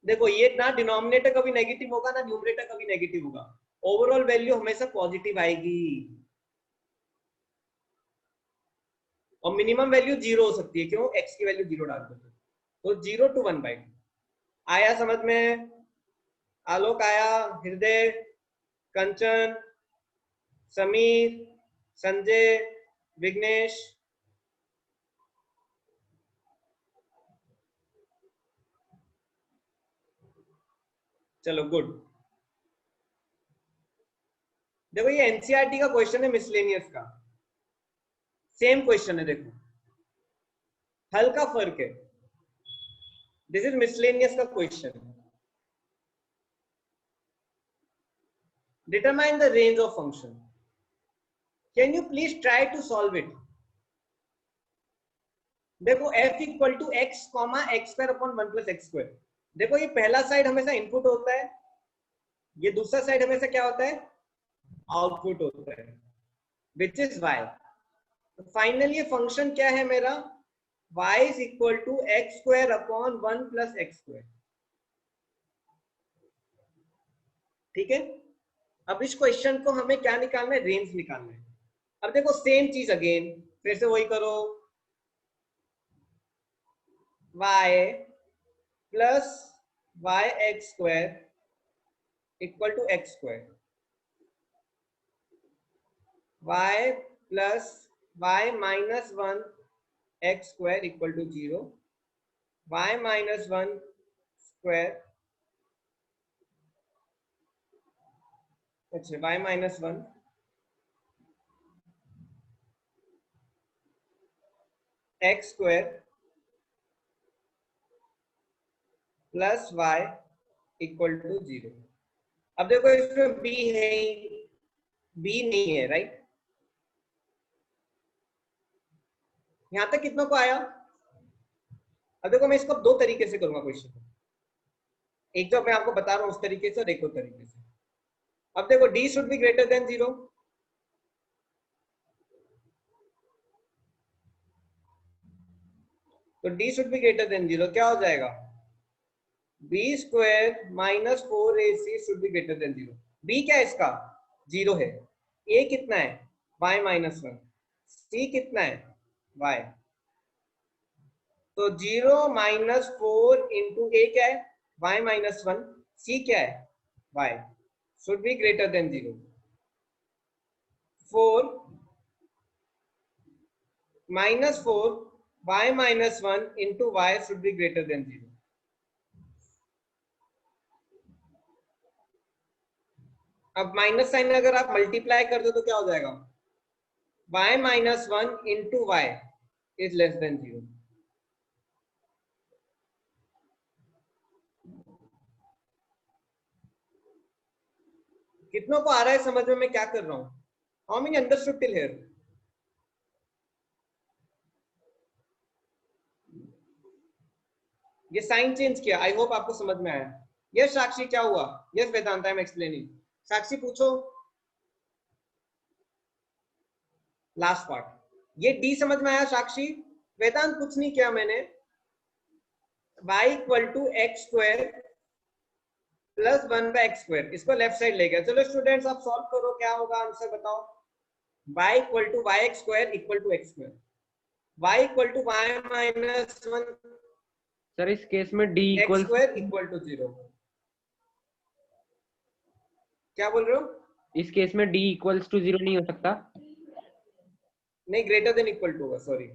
देखो ये ना डिनोमिनेटर कभी नेगेटिव होगा ना न्यूमरेटर कभी नेगेटिव होगा, ओवरऑल वैल्यू हमेशा पॉजिटिव आएगी और मिनिमम वैल्यू 0 हो सकती है। क्यों? x की वैल्यू 0 डाल दो, तो 0 to 1/2 आया समझ में? आलोक आया, हृदय, कंचन, समीर, संजय, विघ्नेश, चलो गुड। देखो ये एनसीईआरटी का क्वेश्चन है, मिसलेनियस का सेम क्वेश्चन है, देखो हल्का फर्क है। दिस इज मिसलेनियस का question. Determine the range of function, can you please try to solve it. देखो f equal to x comma x² upon 1 plus x²। देखो ये पहला साइड हमेशा इनपुट होता है, ये दूसरा साइड हमेशा क्या होता है? आउटपुट होता है, विच इज y। फाइनली ये फंक्शन क्या है मेरा? y is equal to x² upon 1 plus x², ठीक है। अब इस क्वेश्चन को हमें क्या निकालना है? रेंज निकालना है। अब देखो सेम चीज अगेन, फिर से वही करो, y plus yx² equal to x², y plus y minus 1 x² equal to 0, y minus 1 square, अच्छा y minus 1 x² plus y equal to 0। अब देखो इसमें b है, b नहीं है, राइट। यहां तक कितनों को आया? अब देखो मैं इसको दो तरीके से करूंगा क्वेश्चन को, एक जो मैं आपको बता रहा हूं उस तरीके से और एक और तरीके से। अब देखो d should be greater than 0, तो d should be greater than 0 क्या हो जाएगा? b² minus 4ac should be greater than 0। b क्या है इसका? 0 है। a कितना है? y minus 1। c कितना है? y। तो 0 माइनस 4 इंटू a क्या है? y minus 1। c क्या है? y should be greater than 0। 4 minus 4 y minus 1 into y should be greater than 0। अब माइनस साइन अगर आप मल्टीप्लाई कर दो तो क्या हो जाएगा? y minus 1 into y is less then 0। कितनों को आ रहा है समझ में मैं क्या कर रहा हूं? How many understood till here? ये साइन चेंज किया, आई होप आपको समझ में आया। यस साक्षी क्या हुआ? Yes Vedant I am explaining. Sakshi पूछो लास्ट पार्ट। ये डी समझ में आया साक्षी? वेदांत कुछ नहीं किया मैंने, y equal to x square plus 1/x², इसको लेफ्ट साइड ले गया। चलो स्टूडेंट्स आप सॉल्व करो, क्या होगा आंसर बताओ। y equal to y² equal to x², y equal to y minus 1 sir इस केस में d equal x² equal to 0। क्या बोल रहे हो? इस केस में d इक्वल्स टू 0 नहीं हो सकता? नहीं, ग्रेटर देन इक्वल टू होगा, sorry.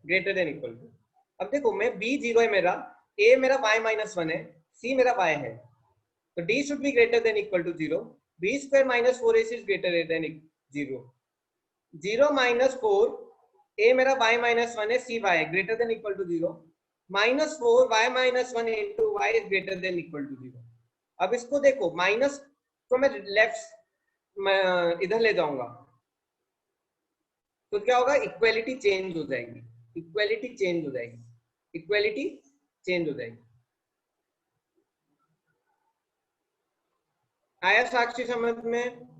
Greater than equal to. अब देखो मैं b 0 है मेरा, a मेरा y माइनस 1 है, c मेरा y है, तो d should be greater than equal to 0। b² minus 4ac is greater than 0। 0 minus 4, a मेरा y माइनस 1 है, c y है, greater than equal to 0। Minus 4 y minus 1 into y is greater than equal to 0। अब इसको देखो, माइनस को मैं लेफ्ट इधर ले जाऊंगा तो क्या होगा, इक्वेलिटी चेंज हो जाएगी, इक्वेलिटी चेंज हो जाएगी, इक्वेलिटी चेंज हो जाएगी। आया साक्षी समझ में?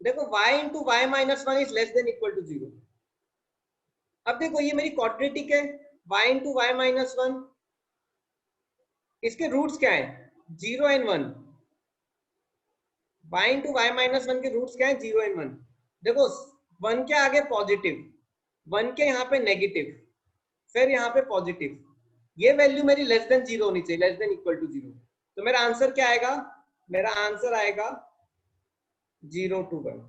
देखो y into y minus 1 is less than equal to 0। अब देखो ये मेरी क्वाड्रेटिक है, y इंटू वाई माइनस 1, इसके रूट्स क्या है? 0 and 1। y into y minus 1 के रूट्स क्या है? 0 एंड 1। देखो 1 के आगे पॉजिटिव, 1 के यहाँ पे नेगेटिव, फिर यहाँ पे पॉजिटिव, ये वैल्यू मेरी लेस देन 0 होनी चाहिए, लेस देन इक्वल टू 0। तो मेरा आंसर क्या आएगा? मेरा आंसर आएगा 0 to 1।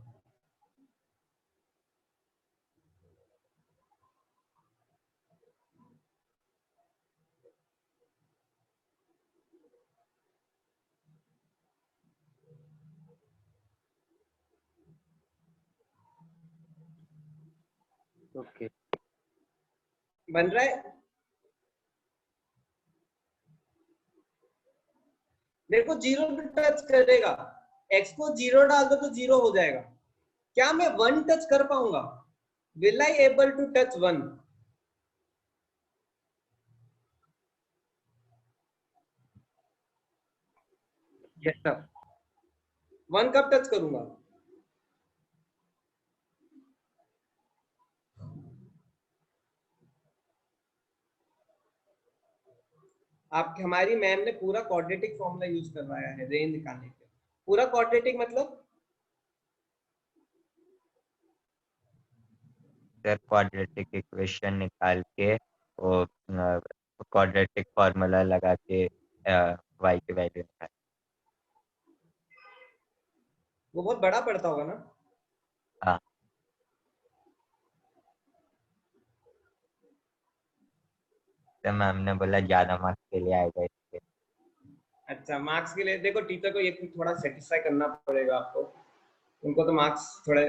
ओके बन रहा है? देखो 0 पे टच करेगा, x को 0 डाल दो तो 0 हो जाएगा। क्या मैं 1 टच कर पाऊंगा? Will I able to touch 1? Yes sir. 1 कब टच करूंगा? आप हमारी मैम ने पूरा क्वाड्रेटिक फॉर्मूला यूज करवाया है रेंज निकालने के। पूरा क्वाड्रेटिक मतलब सर क्वाड्रेटिक इक्वेशन निकाल के वो क्वाड्रेटिक फॉर्मूला लगा के y की वैल्यू निकाल। वो बहुत बड़ा पड़ता होगा ना? हाँ तो मैम ने बोला ज्यादा मार्क्स के लिए आएगा इसके। अच्छा, मार्क्स के लिए देखो टीचर को ये थोड़ा सेटिस्फाई करना पड़ेगा आपको, उनको तो मार्क्स थोड़े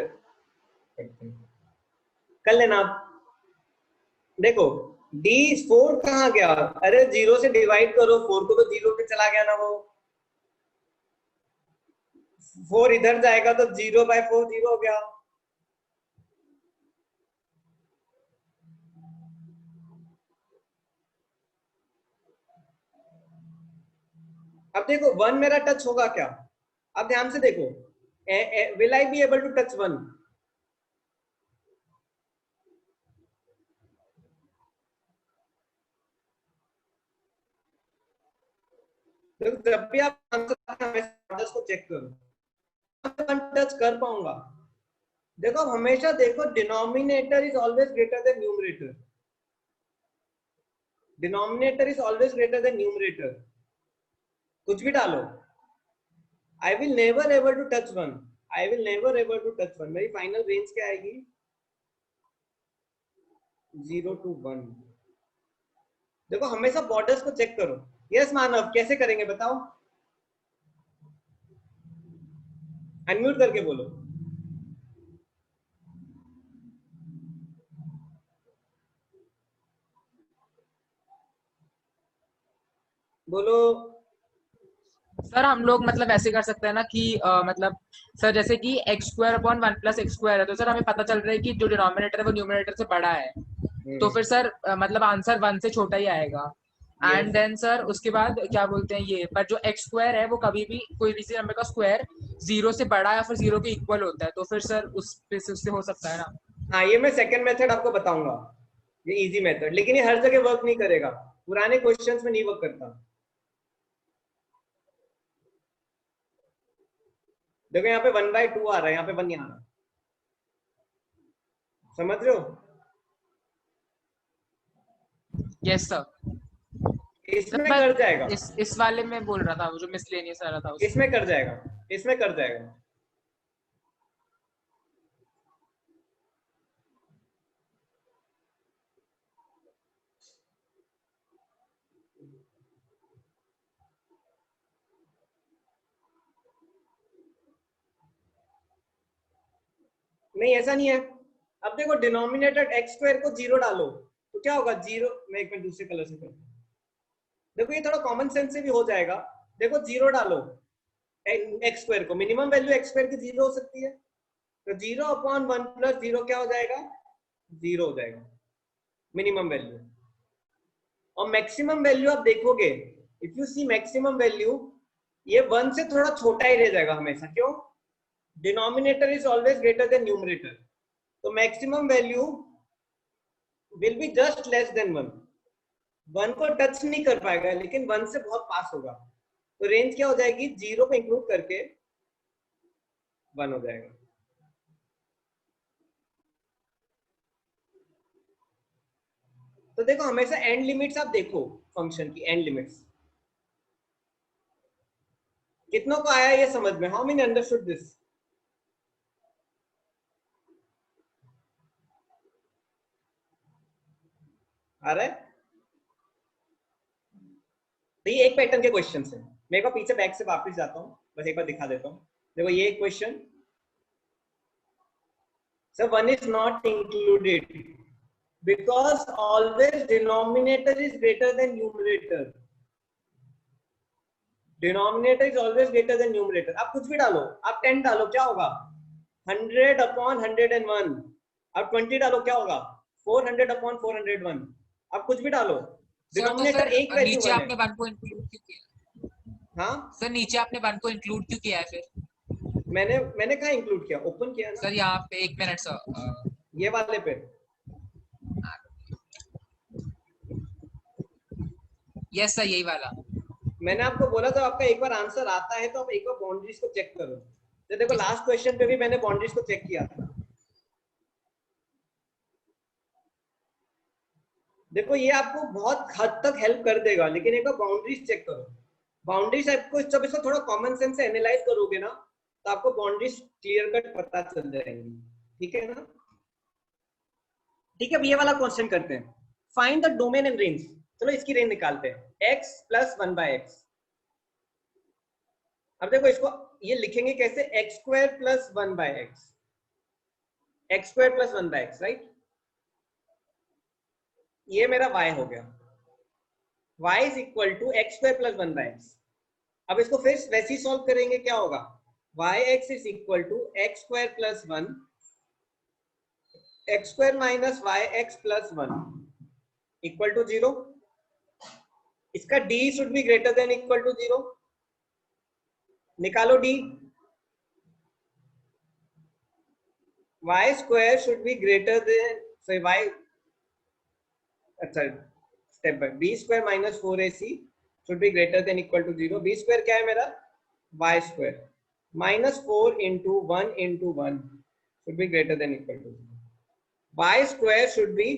कर लेना आप। देखो D4 कहाँ गया? अरे 0 से डिवाइड करो, 4 को तो 0 पे चला गया ना, वो 4 इधर जाएगा तो 0/4 0 हो गया। अब देखो 1 मेरा टच होगा क्या? अब ध्यान से देखो, will I be able to touch 1? देखो जब भी आप आंसर को चेक करो, टच कर पाऊंगा। देखो हमेशा देखो, denominator is always greater than numerator, denominator is always greater than numerator. कुछ भी डालो, I will never able to touch 1, I will never able to touch 1। मेरी फाइनल रेंज क्या आएगी? 0 to 1। देखो हमेशा बॉर्डर्स को चेक करो। यस मानव, कैसे करेंगे बताओ? अनम्यूट करके बोलो। बोलो। सर हम लोग मतलब ऐसे कर सकते हैं ना कि मतलब सर जैसे कि x square upon one plus x square है, तो सर हमें पता चल रहा है कि जो डिनोमिनेटर है वो न्यूमरेटर से बड़ा है, तो फिर सर मतलब आंसर वन से छोटा ही आएगा। And Yes. देन सर उसके बाद क्या बोलते हैं ये, पर जो एक्स स्क्वायर है वो कभी भी कोई भी नंबर का स्क्वायर जीरो से बड़ा या फिर जीरो के इक्वल होता है, तो फिर सर उस पे से उससे हो सकता है ना। हाँ, ये मैं सेकंड मेथड आपको बताऊंगा, ये इजी मेथड, लेकिन ये हर जगह वर्क नहीं करेगा, पुराने क्वेश्चंस में नहीं वर्क करता। देखो यहाँ पे 1/2 आ रहा है, यहाँ पे 1 नहीं आ रहा, समझ रहे हो? Yes sir. इसमें मैं कर जाएगा, इस वाले में बोल रहा था, वो जो मिसलेनियस आ रहा था उसमें। इसमें कर जाएगा, इसमें कर जाएगा। नहीं, ऐसा नहीं है। अब देखो डिनोमिनेटर एक्स स्क्वायर को जीरो डालो तो क्या होगा, जीरो। मैं एक मिनट दूसरे कलर से करता हूं, देखो ये थोड़ा कॉमन सेंस से भी हो जाएगा। देखो जीरो डालो एक्स स्क्वायर को, मिनिमम वैल्यू एक्स स्क्वायर की जीरो हो सकती है, तो zero upon one plus zero क्या हो जाएगा, जीरो हो जाएगा मिनिमम वैल्यू। और मैक्सिमम वैल्यू आप देखोगे, if you see maximum value, ये वन से थोड़ा छोटा ही रह जाएगा हमेशा। क्यों? Denominator is always greater than numerator, तो maximum value will be just less than one. One को टच नहीं कर पाएगा, लेकिन वन से बहुत पास होगा, तो रेंज क्या हो जाएगी, जीरो को इंक्लूड करके वन हो जाएगा। तो देखो हमेशा एंड लिमिट्स आप देखो, फंक्शन की एंड लिमिट्स कितनों को आया ये समझ में, हाउ मेनी अंडरस्टूड दिस? आ रहा है? तो ये एक पैटर्न के क्वेश्चन है। मैं एक बार पीछे बैक से वापस जाता हूँ, बस एक बार दिखा देता हूँ। देखो ये एक question, sir one is not included because always denominator is greater than numerator. Denominator is always greater than numerator. आप कुछ भी डालो, आप 10 डालो क्या होगा, 100 अपॉन 101। आप 20 डालो क्या होगा, 400 अपॉन 401। आप कुछ भी डालो, सर तो डिनोमिनेटर फिर एक वैल्यू नीचे वन आपने है। वन को इंक्लूड क्यों किया? हाँ, सर नीचे आपने वन को इंक्लूड क्यों किया है फिर? मैंने कहा इंक्लूड किया, ओपन किया ना सर यहाँ पे एक मिनट सर, ये वाले पे। यस सर यही वाला। मैंने आपको बोला था आपका एक बार आंसर आता है तो आप एक बार बाउंड्रीज को चेक करो। तो देखो लास्ट क्वेश्चन पे भी मैंने बाउंड्रीज को चेक किया था। देखो ये आपको बहुत हद तक हेल्प कर देगा, लेकिन एक बार बाउंड्रीज चेक करो। बाउंड्रीज आपको जब इसको थोड़ा कॉमन सेंस से एनालाइज करोगे ना, तो आपको बाउंड्रीज क्लियर कट पता चल जाएंगी। ठीक है ना? ठीक है, अब ये वाला क्वेश्चन करते हैं, find the domain and range. चलो इसकी रेंज निकालते हैं, x प्लस 1/x। अब देखो इसको ये लिखेंगे कैसे, x square plus 1/x, x square plus 1/x, right? ये मेरा y हो गया, y is equal to x square plus 1/x। अब इसको फिर वैसे ही सॉल्व करेंगे, क्या होगा, yx is equal to x square plus 1 x square minus yx plus 1 equal to 0। इसका d should be greater than equal to 0। निकालो d, y square should be greater than, sorry y, अच्छा step by, b square minus 4ac should be greater than equal to 0। b square क्या है मेरा, y square minus 4 into 1 into 1 should be greater than equal to 0। y square should be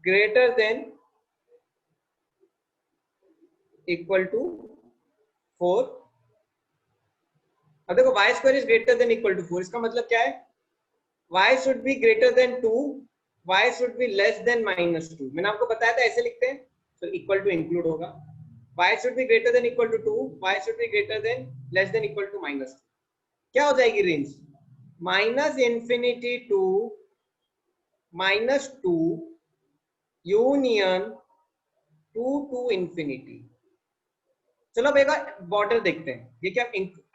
greater than equal to 4। अब देखो y square is greater than equal to 4, इसका मतलब क्या है, y should be greater than 2, y should be less than -2। मैंने आपको बताया था ऐसे लिखते हैं, तो इक्वल टू इंक्लूड होगा, y should be greater than equal to 2, y should be greater than less than equal to -2। क्या हो जाएगी range, -infinity to -2 union 2 to infinity. चलो अब एक बॉर्डर देखते हैं, ये क्या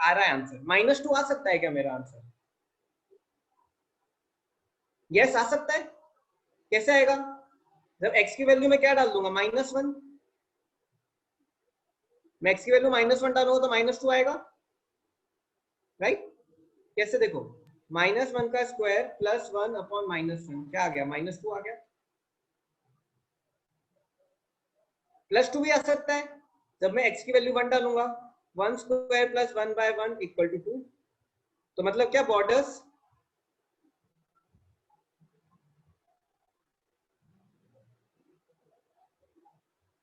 आ रहा है आंसर? -2 आ सकता है क्या मेरा आंसर? यस आ सकता है। कैसे आएगा? जब x की वैल्यू में क्या डाल दूंगा? -1। मैं x की वैल्यू -1 डालूंगा तो -2 आएगा, राइट? कैसे देखो, -1 का स्क्वायर प्लस 1 अपॉन -1 क्या आ गया? -2 आ गया। +2 भी आ सकता है, जब मैं x की वैल्यू 1 डालूंगा, 1 स्क्वायर प्लस 1/1 इक्वल टू 2। तो मतलब क्या बॉर्डर्स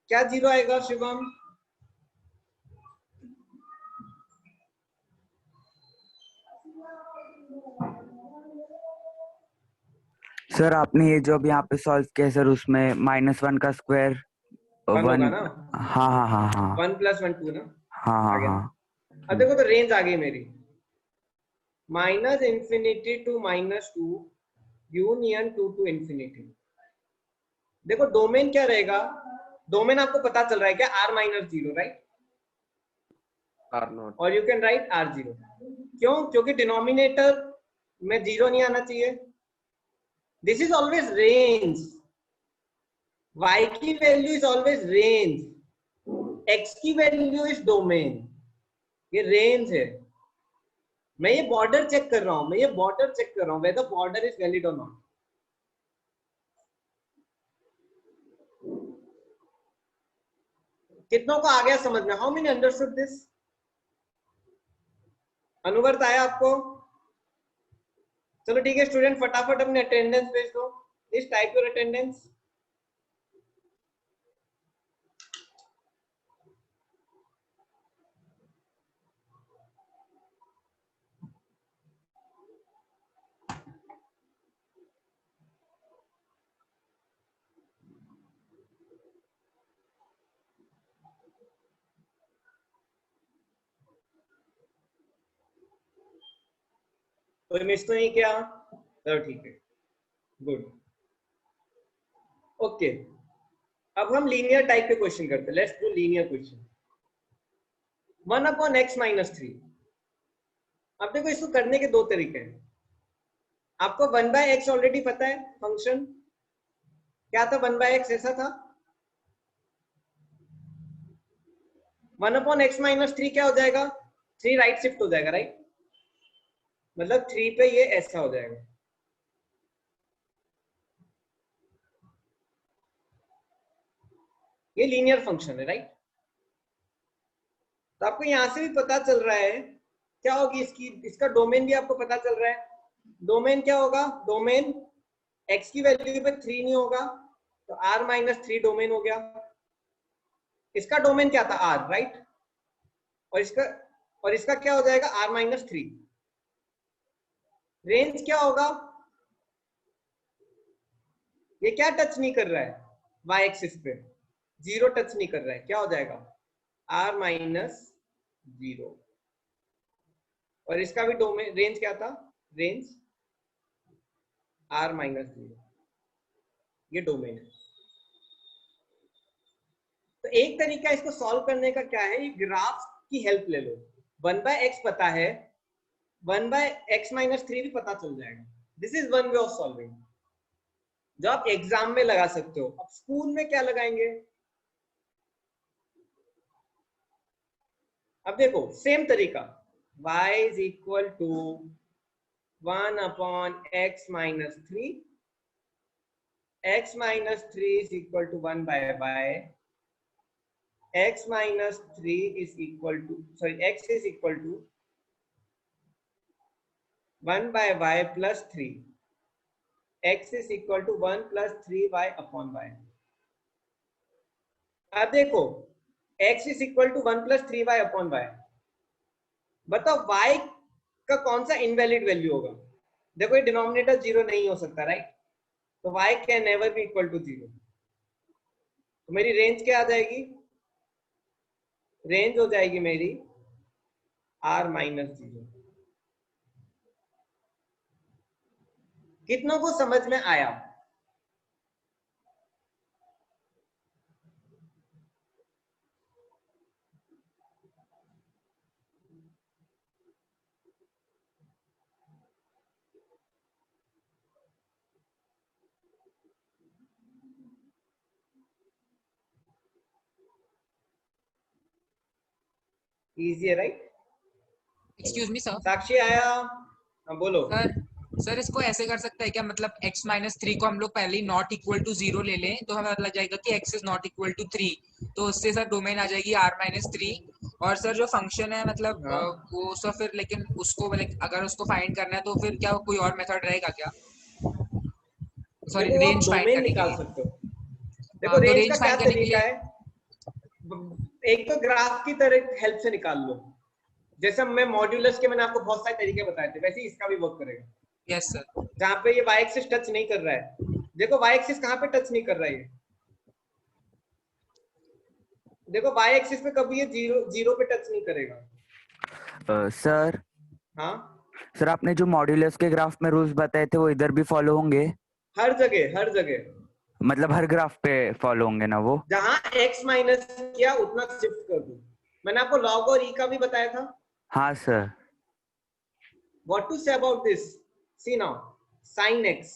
क्या 0 आएगा शिवम? सर आपने ये जो अब यहाँ पे सॉल्व किया सर, उसमें -1 का स्क्वायर 1 होगा 1। ना? हाँ हाँ हाँ हाँ 1 + 1 2 ना? हाँ आ हाँ गया। हाँ। अब देखो तो रेंज आ गई मेरी, -∞ to -2 यूनियन 2 to ∞। देखो डोमेन क्या रहेगा? डोमेन आपको पता चल रहा है क्या? r-0, right? R0। और यू कैन राइट r0। क्यों? क्योंकि डिनोमिनेटर में 0 नहीं आना चाहिए। This is always range, y की value is always range, x की वैल्यू इज डोमेन। ये रेंज है। मैं ये बॉर्डर चेक कर रहा हूं, मैं ये बॉर्डर चेक कर रहा हूं whether border is valid or not। कितनों को आ गया समझ में? How many understood this? अनुवर्त आया आपको? चलो ठीक है स्टूडेंट, फटाफट अपने अटेंडेंस भेज दो। Please type your attendance. कोई मिस तो नहीं किया? चलो ठीक है, गुड। ओके, अब हम लीनियर टाइप के क्वेश्चन करते हैं। Let's do linear question. 1/x-3। अब देखो इसको करने के दो तरीके हैं। आपको 1/x ऑलरेडी पता है फंक्शन क्या था? 1/x ऐसा था। 1/x-3 क्या हो जाएगा? 3 राइट शिफ्ट हो जाएगा, राइट? मतलब 3 पे ये ऐसा हो जाएगा। ये लीनियर फंक्शन है, राइट? तो आपको यहां से भी पता चल रहा है क्या होगी इसकी, इसका डोमेन भी आपको पता चल रहा है। डोमेन क्या होगा? डोमेन x की वैल्यू पे 3 नहीं होगा तो r-3 डोमेन हो गया। इसका डोमेन क्या था? r, right? और इसका क्या हो जाएगा? r-3। रेंज क्या होगा? ये क्या टच नहीं कर रहा है? y एक्सिस पे 0 टच नहीं कर रहा है, क्या हो जाएगा? r-0। और इसका भी डोमेन रेंज क्या था? Range r-0। ये डोमेन है। तो एक तरीका इसको सॉल्व करने का क्या है, ये ग्राफ की हेल्प ले लो। 1/x पता है, 1/x-3 भी पता चल जाएगा। This is one way of solving जो आप एग्जाम में लगा सकते हो। अब स्कूल में क्या लगाएंगे? अब देखो सेम तरीका, y is equal to 1/x-3, x-3 is equal to 1/y, x-3 is equal to, sorry, x is equal to 1/y plus 3, x is equal to 1 plus 3y upon y। अब देखो x is equal to 1 plus 3y upon y, बताओ y का कौन सा इनवैलिड वैल्यू होगा? देखो ये डिनोमिनेटर 0 नहीं हो सकता, राइट? तो y can never be equal to 0। तो मेरी रेंज क्या आ जाएगी? रेंज हो जाएगी मेरी r-0। कितनों को समझ में आया? इजी है right? Excuse me sir. Sakshi आया? हाँ बोलो। सर इसको ऐसे कर सकते हैं क्या, मतलब x माइनस 3 को हम लोग पहले ही नॉट इक्वल टू 0 ले लें तो हमें पता लग जाएगा कि x is not equal to 3, तो उससे सर डोमेन आ जाएगी r माइनस 3। और सर जो फंक्शन है मतलब हाँ। वो सर फिर लेकिन उसको अगर उसको फाइंड करना है तो फिर क्या कोई और मेथड रहेगा क्या? सॉरी, देखो आप रेंज फाइंड डोमेन करने के निकाल लिए। सकते हो। देखो हाँ, तो रेंज का रेंज क्या फाइंड करने के तरीका लिए। है, एक तो ग्राफ की तरह हेल्प से निकाल लो, जैसे मैं मॉड्यूलस के मैंने आपको बहुत सारे तरीके बताए थे, वैसे ही इसका भी वर्क करेगा। Yes sir. जहाँ पे ये y एक्सिस टच नहीं कर रहा है, देखो y एक्सिस कहाँ पे टच नहीं कर रहा है ये, देखो y एक्सिस पे कभी ये जीरो पे टच नहीं करेगा। सर हाँ सर आपने जो मॉड्यूलस के ग्राफ में रूल्स बताए थे वो इधर भी फॉलो होंगे? हर जगह, हर जगह, मतलब हर ग्राफ पे फॉलो होंगे ना वो? जहां x माइनस किया उतना शिफ्ट कर दो। मैंने आपको log और e का भी बताया था। हाँ sir. What to say about this? See now, sin x,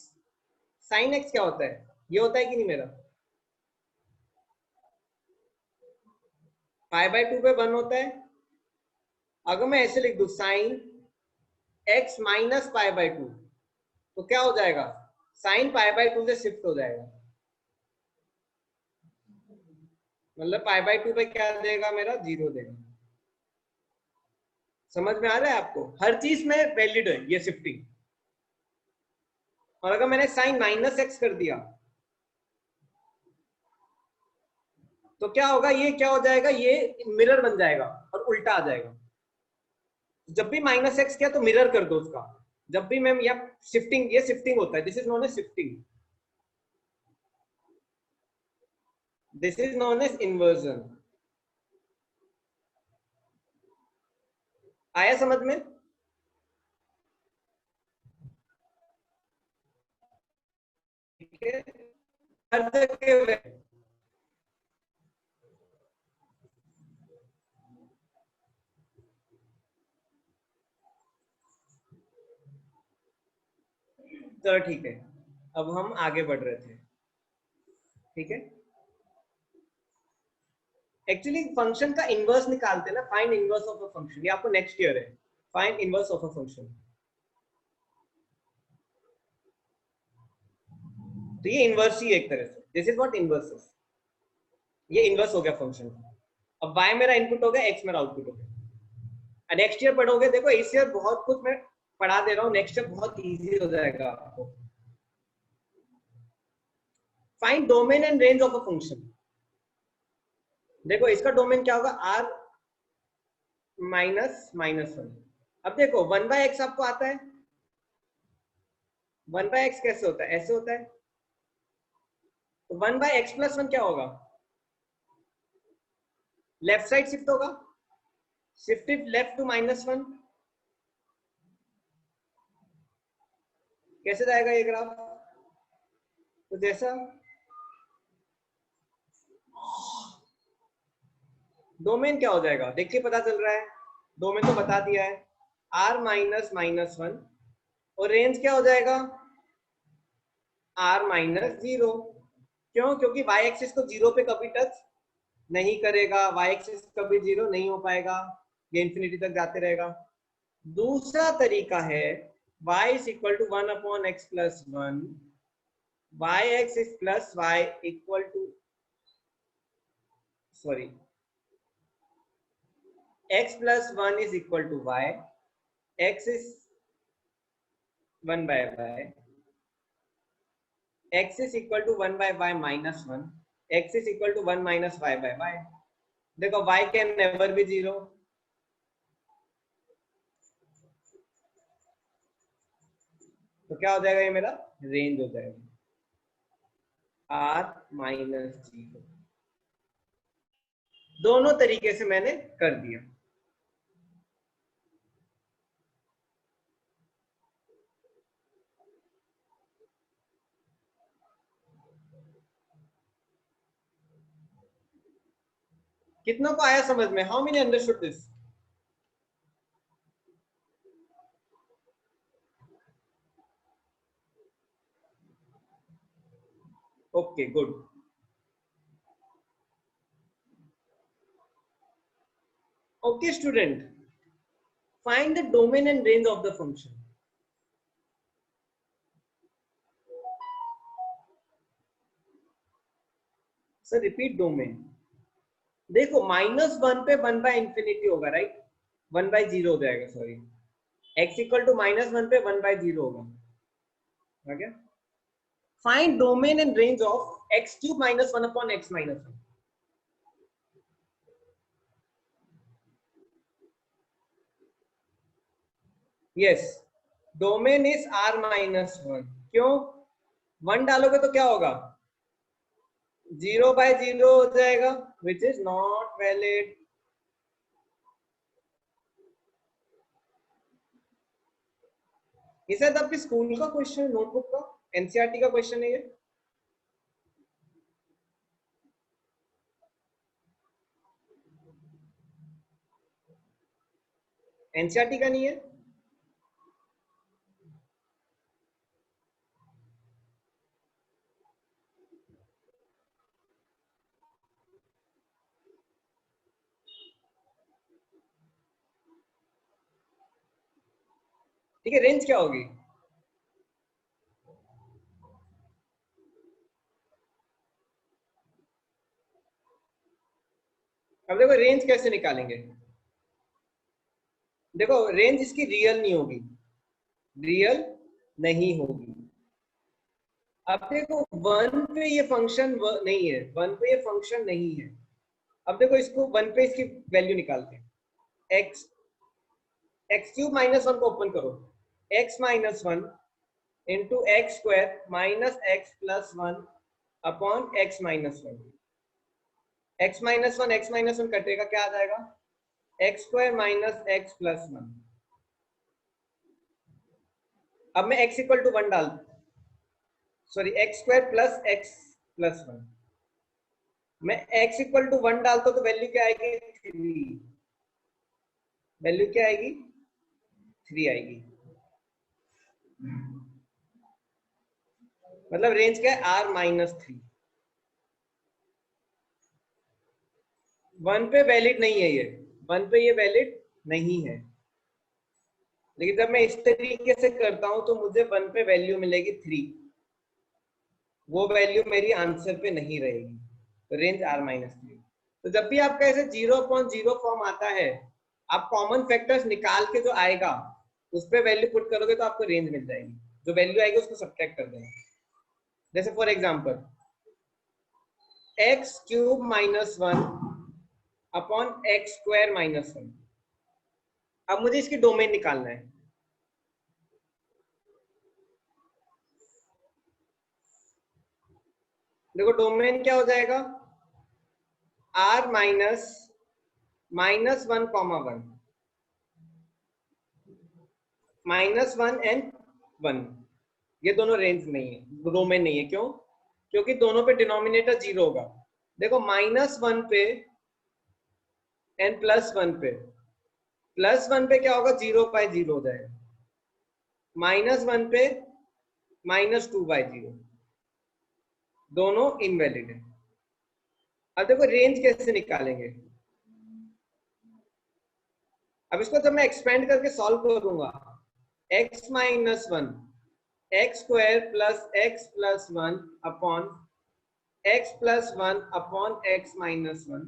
sin x क्या होता है, ये होता है कि नहीं मेरा, पाई बाय 2 पे 1 होता है। अगर मैं ऐसे लिख दूं sin x minus pi by 2 तो क्या हो जाएगा, sin पाई बाय 2 से शिफ्ट हो जाएगा, मतलब पाई बाय 2 पे क्या देगा मेरा, 0 देगा। समझ में आ रहा है आपको? हर चीज में वैलिड है ये शिफ्टिंग। और अगर मैंने sin माइनस एक्स कर दिया तो क्या होगा, ये क्या हो जाएगा, ये मिरर बन जाएगा और उल्टा आ जाएगा। जब भी माइनस एक्स किया तो मिरर कर दो उसका, जब भी मैम या शिफ्टिंग, ये शिफ्टिंग होता है, this is known as shifting, this is known as inversion. आया समझ में? ठीक है, हर जगह चलो ठीक है, अब हम आगे बढ़ रहे थे। ठीक है, एक्चुअली फंक्शन का इनवर्स निकालते हैं ना, find inverse of a function, ये आपको नेक्स्ट ईयर है, find inverse of a function. तो ये इनवर्स ही एक तरह से, this is what inverse is, ये इनवर्स हो गया फंक्शन। अब y मेरा इनपुट हो गया, x मेरा आउटपुट हो गया। नेक्स्ट ईयर पढ़ोगे, देखो इस ईयर बहुत कुछ मैं पढ़ा दे रहा हूँ, नेक्स्ट ईयर बहुत इजी हो जाएगा आपको। Find domain and range of a function. देखो इसका डोमेन क्या होगा, r माइनस माइनस 1। अब देखो 1/x आपको आता है, 1/x कैसे होता है, ऐसे होता है, तो 1/x प्लस 1 क्या होगा, लेफ्ट साइड शिफ्ट होगा, शिफ्ट इट लेफ्ट टू -1। कैसे जाएगा ये ग्राफ, तो जैसा डोमेन क्या हो जाएगा, देखिए पता चल रहा है, डोमेन तो बता दिया है, r माइनस -1, और रेंज क्या हो जाएगा, r माइनस 0। क्यों, क्योंकि y एक्सिस को 0 पे कभी टच नहीं करेगा, y एक्सिस कभी 0 नहीं हो पाएगा, ये इंफिनिटी तक जाते रहेगा। दूसरा तरीका है y is equal to 1/x plus 1, y x is plus y equal to, sorry, x plus 1 is equal to y, x is 1/y, x is equal to 1/y minus 1, x is equal to 1 minus y/y। देखो y can never be 0, तो क्या हो जाएगा, ये मेरा रेंज हो जाएगा r माइनस 0। दोनों तरीके से मैंने कर दिया। कितनों को आया समझ में, how many understood this? Okay good. Okay, student. Find the domain and range of the function. Sir repeat domain. देखो -1 पे 1/∞ होगा, राइट? 1/0 हो जाएगा, सॉरी. x इक्वल टू -1 पे 1/0 होगा. okay? Find domain and range of x cube minus 1 upon x minus 1. Yes, domain is r minus 1. क्यों? 1 डालोगे तो क्या होगा? 0/0 हो जाएगा, which is not valid. ये शायद आपके स्कूल का क्वेश्चन, नोटबुक का, एनसीईआरटी का क्वेश्चन है ये. एनसीईआरटी का नहीं है. ठीक है, रेंज क्या होगी? अब देखो रेंज कैसे निकालेंगे. देखो रेंज इसकी रियल नहीं होगी, रियल नहीं होगी. अब देखो 1 पे ये फंक्शन नहीं है, 1 पे ये फंक्शन नहीं है. अब देखो इसको 1 पे इसकी वैल्यू निकालते हैं. x क्यूब माइनस 1 को ओपन करो. x minus 1 into x square minus x plus 1 upon x minus 1. x minus 1 कटेगा, क्या आ जाएगा? X square minus x plus 1. अब मैं x इक्वल टू 1 डाल, sorry x square plus x plus 1. मैं x इक्वल टू 1 डालता तो वैल्यू क्या आएगी? 3. वैल्यू क्या आएगी? 3 आएगी. मतलब रेंज क्या है? r minus 3. 1 पे वैलिड नहीं है ये, 1 पे ये वैलिड नहीं है. लेकिन जब मैं इस तरीके से करता हूं तो मुझे 1 पे वैल्यू मिलेगी 3. वो वैल्यू मेरी आंसर पे नहीं रहेगी, तो रेंज r माइनस 3. तो जब भी आपका ऐसे 0/0 फॉर्म आता है, आप कॉमन फैक्टर्स निकाल के जो आएगा उस पे वैल्यू पुट करोगे तो आपको रेंज मिल जाएगी. जो वैल्यू आएगी उसको सब्ट्रैक्ट कर देना. जैसे for example x cube minus 1 upon x square minus 1. अब मुझे इसकी डोमेन निकालना है. देखो डोमेन क्या हो जाएगा? r minus 1 comma 1, -1 and 1. ये दोनों रेंज नहीं है, डोमेन नहीं है. क्यों? क्योंकि दोनों पे डिनोमिनेटर 0 होगा. देखो -1 पे एंड +1 पे, +1 पे क्या होगा? 0/0 हो जाएगा. -1 पे -2/0, दोनों इनवैलिड है. अब देखो रेंज कैसे निकालेंगे. अब इसको जब मैं एक्सपेंड करके सॉल्व करूंगा, x minus 1 x square plus x plus 1 upon x plus 1 upon x minus 1.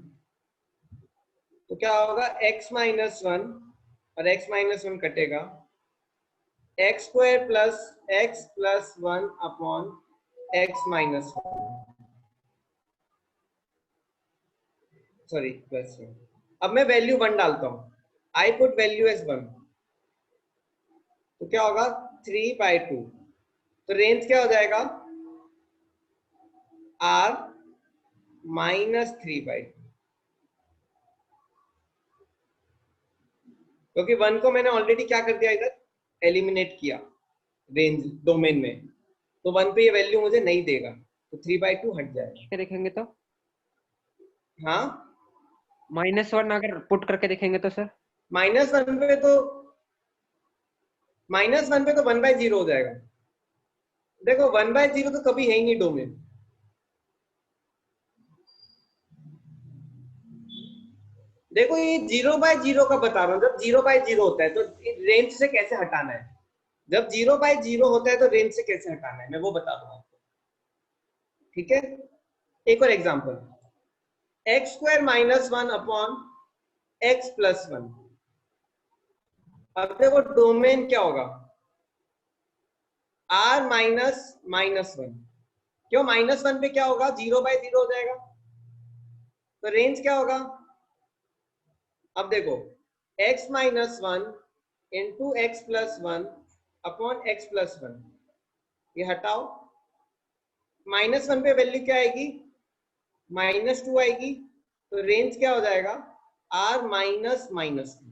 तो क्या होगा? x माइनस 1 और x माइनस 1 कटेगा. X square plus x plus 1 upon x minus 1, sorry plus 1. अब मैं वैल्यू 1 डालता हूं. आई पुट वैल्यू एज 1, तो क्या होगा? 3/2. तो रेंज क्या हो जाएगा? r minus 3/2. क्योंकि 1 को मैंने ऑलरेडी क्या कर दिया, इधर एलिमिनेट किया रेंज डोमेन में, तो 1 पे ये वैल्यू मुझे नहीं देगा, तो 3/2 हट जाएगा. देखेंगे तो हाँ, -1 अगर पुट करके देखेंगे तो सर -1 पे तो 1/0 हो जाएगा. देखो 1/0 तो कभी है ही नहीं डोमेन. देखो ये 0/0 का बता रहा हूँ, जब 0/0 होता है तो रेंज से कैसे हटाना है, जब 0/0 होता है तो रेंज से कैसे हटाना है मैं वो बता दूंगा आपको। ठीक है, एक और एग्जांपल, x² - 1 अपॉन x + 1। अब देखो डोमेन क्या होगा, r - -1। क्यों -1 पे क्या होगा, 0/0 हो जाएगा, तो रेंज क्या होगा। अब देखो x - 1 into x + 1 upon x + 1, ये हटाओ, -1 पे वैल्यू क्या आएगी, -2 आएगी, तो रेंज क्या हो जाएगा, r -2।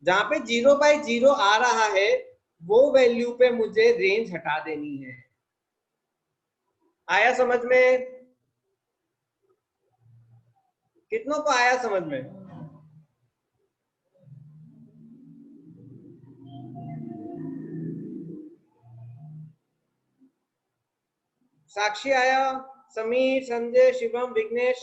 जहां पे 0/0 आ रहा है वो वैल्यू पे मुझे रेंज हटा देनी है। आया समझ में, कितनों को आया समझ में। साक्षी आया, समीर, संजय, शिवम, विघ्नेश।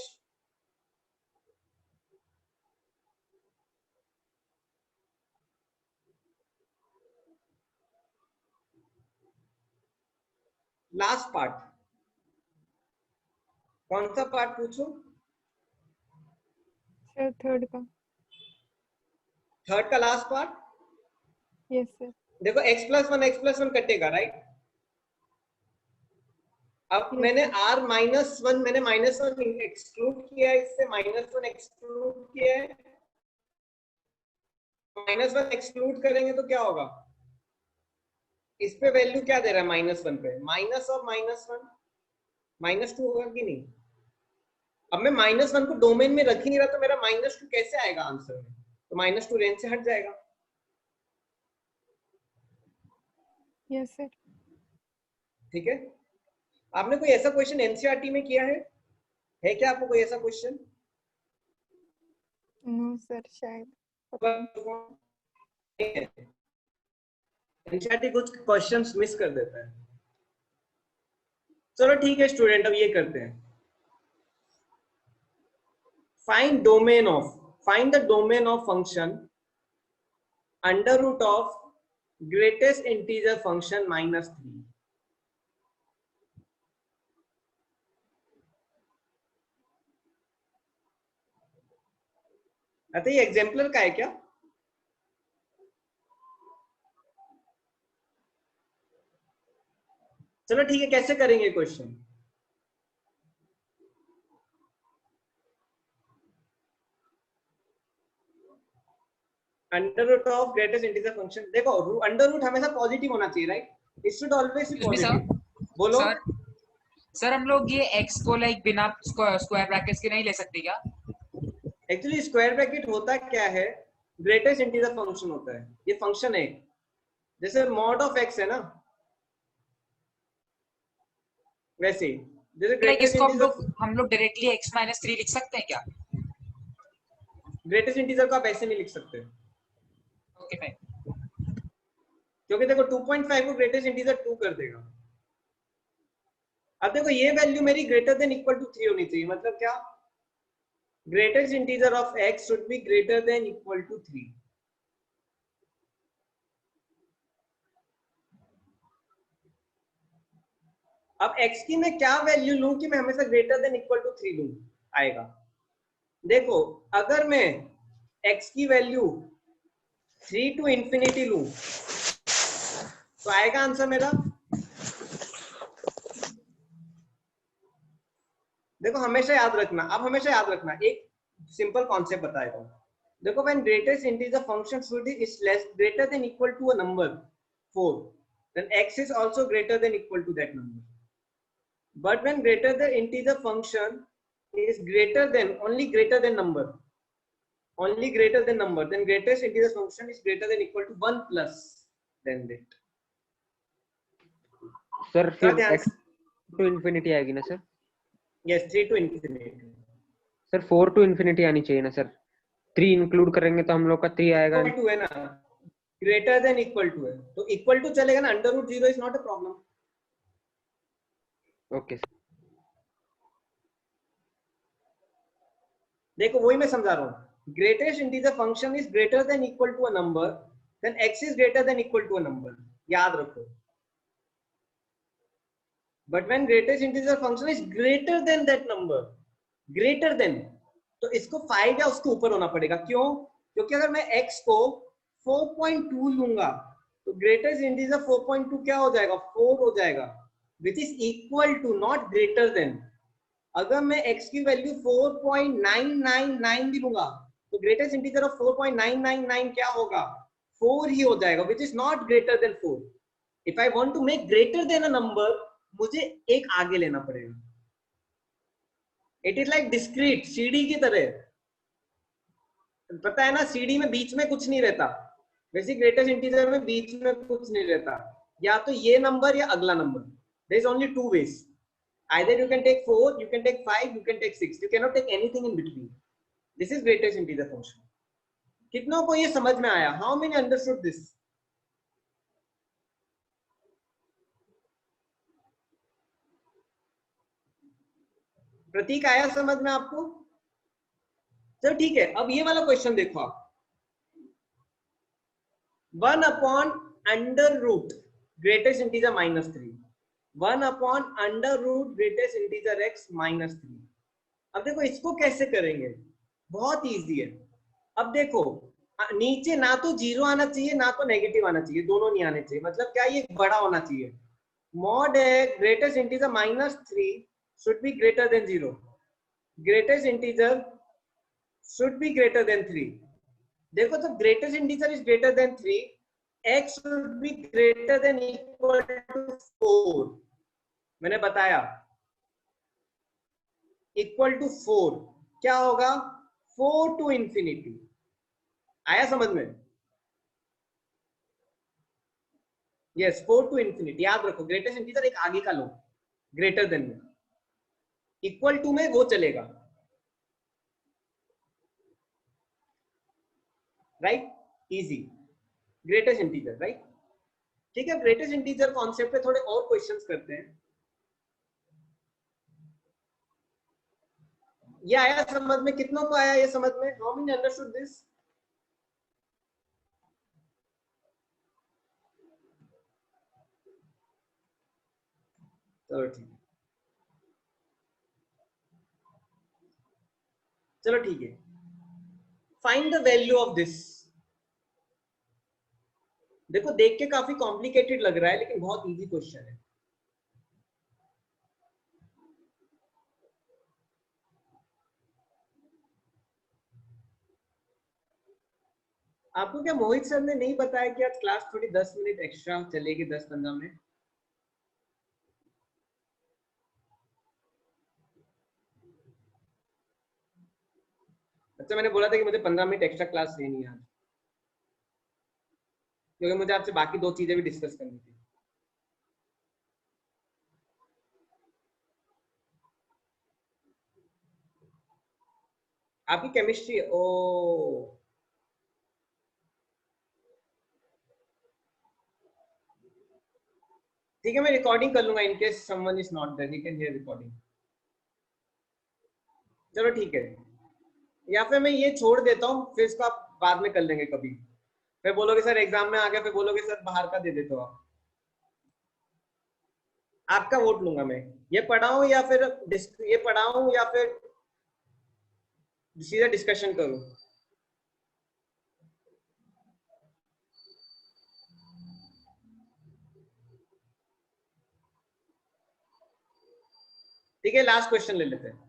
लास्ट पार्ट, कौन सा पार्ट पूछूं, सर थर्ड का। थर्ड का लास्ट पार्ट। Yes sir. देखो x + 1 कटेगा, राइट। अब Yes, मैंने sir. r -1 मैंने -1 एक्सक्लूड किया है, इससे -1 एक्सक्लूड किया है, -1 एक्सक्लूड करेंगे तो क्या होगा, इस पे वैल्यू क्या दे रहा है, -1 पे माइनस और -1 -2 होगा कि नहीं। अब मैं -1 को डोमेन में रख ही नहीं रहा तो मेरा -2 कैसे आएगा आंसर में, तो -2 रेंज से हट जाएगा। Yes sir. ठीक है, आपने कोई ऐसा क्वेश्चन एनसीईआरटी में किया है क्या आपको कोई ऐसा क्वेश्चन। नो सर, शायद पता नहीं। एनसीईआरटी कुछ क्वेश्चंस मिस कर देता है। चलो ठीक है स्टूडेंट, अब ये करते हैं, find the domain of function √ of greatest integer function -3। अच्छा ये एग्जाम्पलर का है क्या, चलो ठीक है, कैसे करेंगे question. √ Of greatest integer function, देखो √ हमेशा पॉजिटिव होना चाहिए, right, it should always be positive. बोलो सर हम लोग ये x को लाइक बिना स्क्वायर ब्रैकेट्स के नहीं ले सकते क्या। एक्चुअली स्क्वायर ब्रैकेट होता क्या है, ग्रेटेस्ट इंटीजर फंक्शन होता है, ये फंक्शन है, जैसे मॉड ऑफ x है ना, वैसे जैसे लाइक ग्रेटेस्ट इसको इंटीजर, हम लोग डायरेक्टली x - 3 लिख सकते हैं क्या। ग्रेटेस्ट इंटीजर को आप ऐसे नहीं लिख सकते, ओके फाइन। क्योंकि देखो 2.5 को ग्रेटेस्ट इंटीजर 2 कर देगा। अब देखो ये वैल्यू मेरी ग्रेटर देन इक्वल टू 3 होनी चाहिए, मतलब क्या, greatest integer of x should be greater than equal to 3। अब x की मैं क्या वैल्यू लूं कि मैं हमेशा ग्रेटर देन इक्वल टू 3 लूं, आएगा। देखो अगर मैं x की वैल्यू 3 to ∞ लूं तो आएगा आंसर मेरा। देखो हमेशा याद रखना, अब हमेशा याद रखना, एक सिंपल कॉन्सेप्ट बताएगा। देखो when greatest integer function should is less greater than equal to a number 4, then x is also greater than equal to that number. But when greater the integer function is greater than only greater than number, then greatest integer function is greater than equal to 1 plus than that. Sir फिर x to infinity आएगी ना sir. Yes, 3 to infinity. Sir 4 to infinity आनी चाहिए ना सर, 3 इंक्लूड करेंगे तो हम लोग का 3 आएगा। Equal to है ना, greater than equal to है, तो equal to चलेगा ना, √0 is not a problem. Okay sir. देखो वही मैं समझा रहा हूँ, greatest integer function is greater than equal to a number, then x is greater than equal to a number, याद रखो। But when greatest integer function is greater than that number, greater than, तो इसको 5 या उसके ऊपर होना पड़ेगा। क्यों? क्योंकि अगर मैं x को 4.2 लूंगा तो ग्रेटेस्ट इंटीजर 4.2 क्या हो जाएगा, 4 हो जाएगा, which is equal to not greater than. अगर मैं x की वैल्यू 4.999 भी लूंगा तो ग्रेटेस्ट इंटीजर ऑफ 4.999 क्या होगा, 4 ही हो जाएगा, which is not greater than 4। If I want to make greater than a number, मुझे एक आगे लेना पड़ेगा। It is like discrete, CD की तरह, पता है ना, सीडी में बीच में कुछ नहीं रहता, वैसे ग्रेटेस्ट इंटीजर में बीच में कुछ नहीं रहता, या तो ये नंबर या अगला number. There is only two ways, either you can take 4, you can take 5, you can take 6, you cannot take anything in between. This is greatest integer function. कितनों को ये समझ में आया? How many understood this? प्रतीक आया समझ में आपको? चलो ठीक है, अब ये वाला क्वेश्चन देखो आप, 1 upon under root greatest integer -3, 1 upon under root greatest integer x -3। अब देखो इसको कैसे करेंगे, बहुत इजी है। अब देखो नीचे ना तो 0 आना चाहिए ना तो नेगेटिव आना चाहिए, दोनों नहीं आने चाहिए, मतलब क्या, ये बड़ा होना चाहिए। मॉड है greatest integer -3 should be greater than 0, greatest integer should be greater than 3। देखो तो greatest integer is greater than 3, x should be greater than equal to 4। मैंने बताया इक्वल टू 4 क्या होगा, 4 टू इंफिनिटी। आया समझ में? Yes, 4 to infinity. याद रखो ग्रेटेस्ट इंटीजर एक आगे का लो, ग्रेटर देन में, इक्वल टू में वो चलेगा, right, easy, greatest integer, right. ठीक है, ग्रेटेस्ट इंटीजर कॉन्सेप्ट पे थोड़े और क्वेश्चंस करते हैं। ये आया समझ में? कितनों को आया ये समझ में? How many understood this? चलो ठीक है, चलो ठीक है। Find the value of this. देखो देख के काफी कॉम्प्लिकेटेड लग रहा है लेकिन बहुत इजी क्वेश्चन है। आपको क्या मोहित सर ने नहीं बताया कि आज क्लास थोड़ी 10 मिनट एक्स्ट्रा चलेगी, 10-15 मिनट? अच्छा, मैंने बोला था कि मुझे 15 मिनट एक्स्ट्रा क्लास लेनी है आज, क्योंकि मुझे आपसे बाकी 2 चीजें भी डिस्कस करनी थी। आपकी केमिस्ट्री, ओ ठीक है, मैं रिकॉर्डिंग कर लूंगा in case someone is not there, he can hear recording. चलो ठीक है, या फिर मैं ये छोड़ देता हूँ, फिर इसको आप बाद में कर लेंगे कभी। फिर बोलोगे सर एग्जाम में आ गया, फिर बोलोगे सर बाहर का दे देते हो आप। आपका वोट लूंगा मैं, ये पढ़ाऊं या फिर ये पढ़ाऊं या फिर सीधा डिस्कशन करूं? ठीक है, लास्ट क्वेश्चन ले लेते हैं।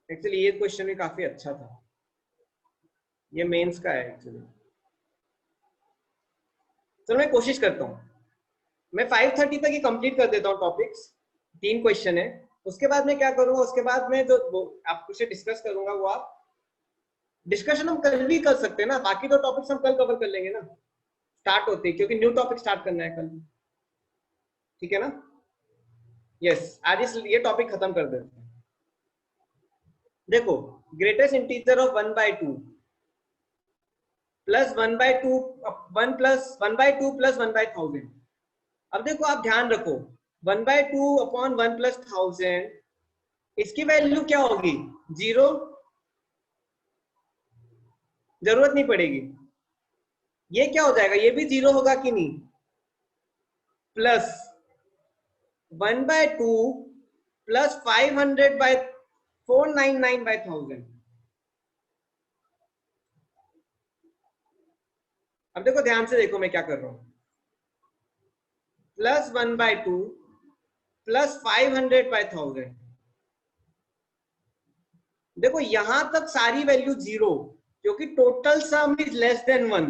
एक्चुअली ये क्वेश्चन भी काफी अच्छा था, ये मेंस का है एक्चुअली। चलो मैं कोशिश करता हूँ, मैं 5:30 तक ये कंप्लीट कर देता हूँ टॉपिक्स। 3 क्वेश्चन है, उसके बाद मैं क्या करूंगा, उसके बाद मैं जो आपसे डिस्कस करूंगा वो आप डिस्कशन हम कल भी कर सकते हैं ना, बाकी 2 टॉपिक्स हम कल कवर कर लेंगे ना, स्टार्ट होते हैं, क्योंकि न्यू टॉपिक स्टार्ट करना है कल। ठीक है ना? यस, आज ये टॉपिक खत्म कर देते हैं। देखो greatest integer of 1/2 plus 1/2 1 plus 1/2 plus 1/1000। अब देखो आप ध्यान रखो, 1/2 अपॉन 1 प्लस 1000 इसकी वैल्यू क्या होगी? 0, जरूरत नहीं पड़ेगी। ये क्या हो जाएगा? ये भी 0 होगा कि नहीं? Plus 1/2 plus 500/499/1000। अब देखो, ध्यान से देखो मैं क्या कर रहा हूं। Plus 1/2 plus 500/1000। देखो यहां तक सारी वैल्यू 0, क्योंकि total sum is less then 1।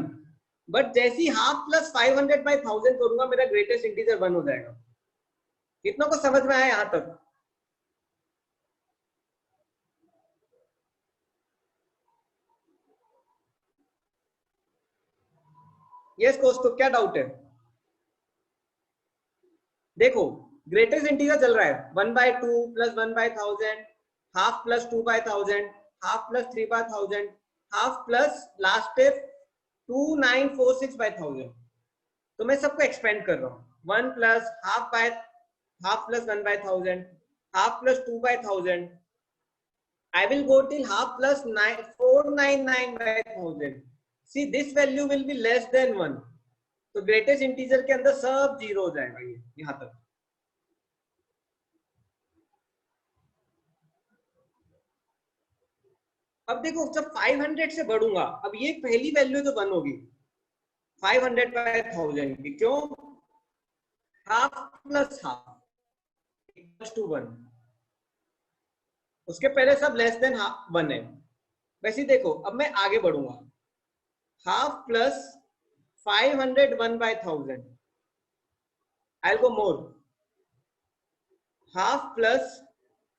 But जैसी हाफ प्लस 500/1000 करूंगा, मेरा ग्रेटेस्ट इंटीजर 1 हो जाएगा। कितनों को समझ में आया यहां तक? यस दोस्तों, क्या डाउट है? देखो ग्रेटेस्ट इंटीजर चल रहा है 1/2 plus 1/1000, half plus 2/1000, half plus 3/1000, half plus last step 2946/1000। तो मैं सबको एक्सपेंड कर रहा हूँ। 1 plus half plus 1/1000, half plus 2/1000। I will go till half plus 499/1000. See, this value will be less than 1. तो ग्रेटेस्ट इंटीजर के अंदर सब 0 हो जाएगा। ये यहां तक। अब देखो, जब 500 से बढ़ूंगा, अब ये पहली वैल्यू तो 1 होगी 500/1000 की। क्यों? Half plus half equals to 1। उसके पहले सब लेस देन 1 है। वैसे देखो, अब मैं आगे बढ़ूंगा। Half plus 501/1000। I'll go more. Half plus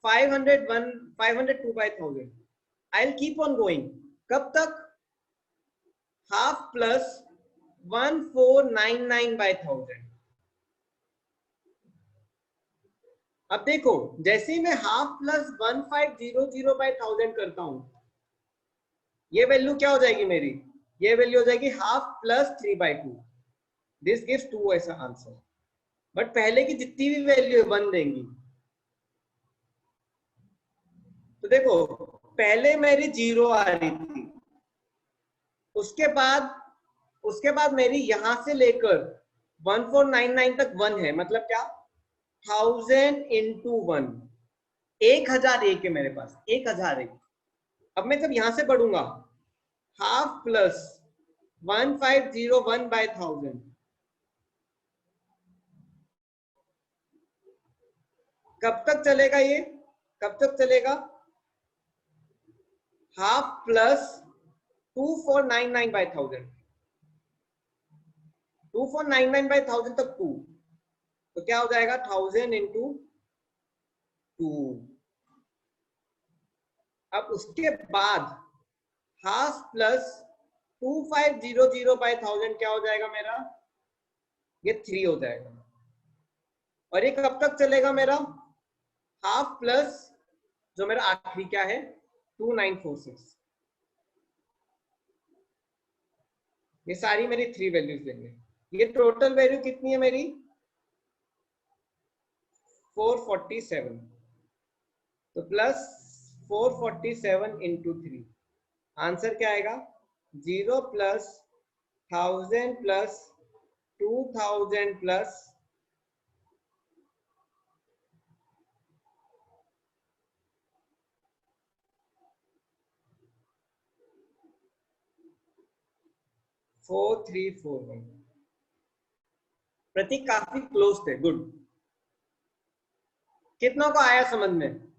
502/1000. I'll keep on going. कब तक? Half plus 1499/1000। अब देखो, जैसे ही मैं हाफ प्लस 1500/1000 करता हूं, ये वैल्यू क्या हो जाएगी मेरी? ये वैल्यू हो जाएगी हाफ प्लस 3/2। दिस गिव्स 2 ऐसा आंसर। बट पहले की जितनी भी वैल्यू है 1 देंगी। तो देखो, पहले मेरी 0 आ रही थी, उसके बाद मेरी यहां से लेकर 1499 तक 1 है। मतलब क्या? 1000 into 1। 1001 है मेरे पास, 1001। अब मैं जब यहां से बढ़ूंगा, हाफ प्लस 1501/1000। कब तक चलेगा ये? कब तक चलेगा? Half plus 2499/1000। 2499/1000 तक 2। तो क्या हो जाएगा? 1000 into 2। अब उसके बाद हाफ प्लस 2500/1000 क्या हो जाएगा मेरा? ये 3 हो जाएगा। और ये कब तक चलेगा मेरा? हाफ प्लस जो मेरा आखिरी क्या है 2946। ये सारी मेरी 3 वैल्यूज देंगे। ये टोटल वैल्यू कितनी है मेरी? 447। तो प्लस 447 into 3। आंसर क्या आएगा? 0 प्लस 1000 प्लस 2000 प्लस 4341। प्रतीक काफी क्लोज थे। गुड। कितनों को आया समझ में?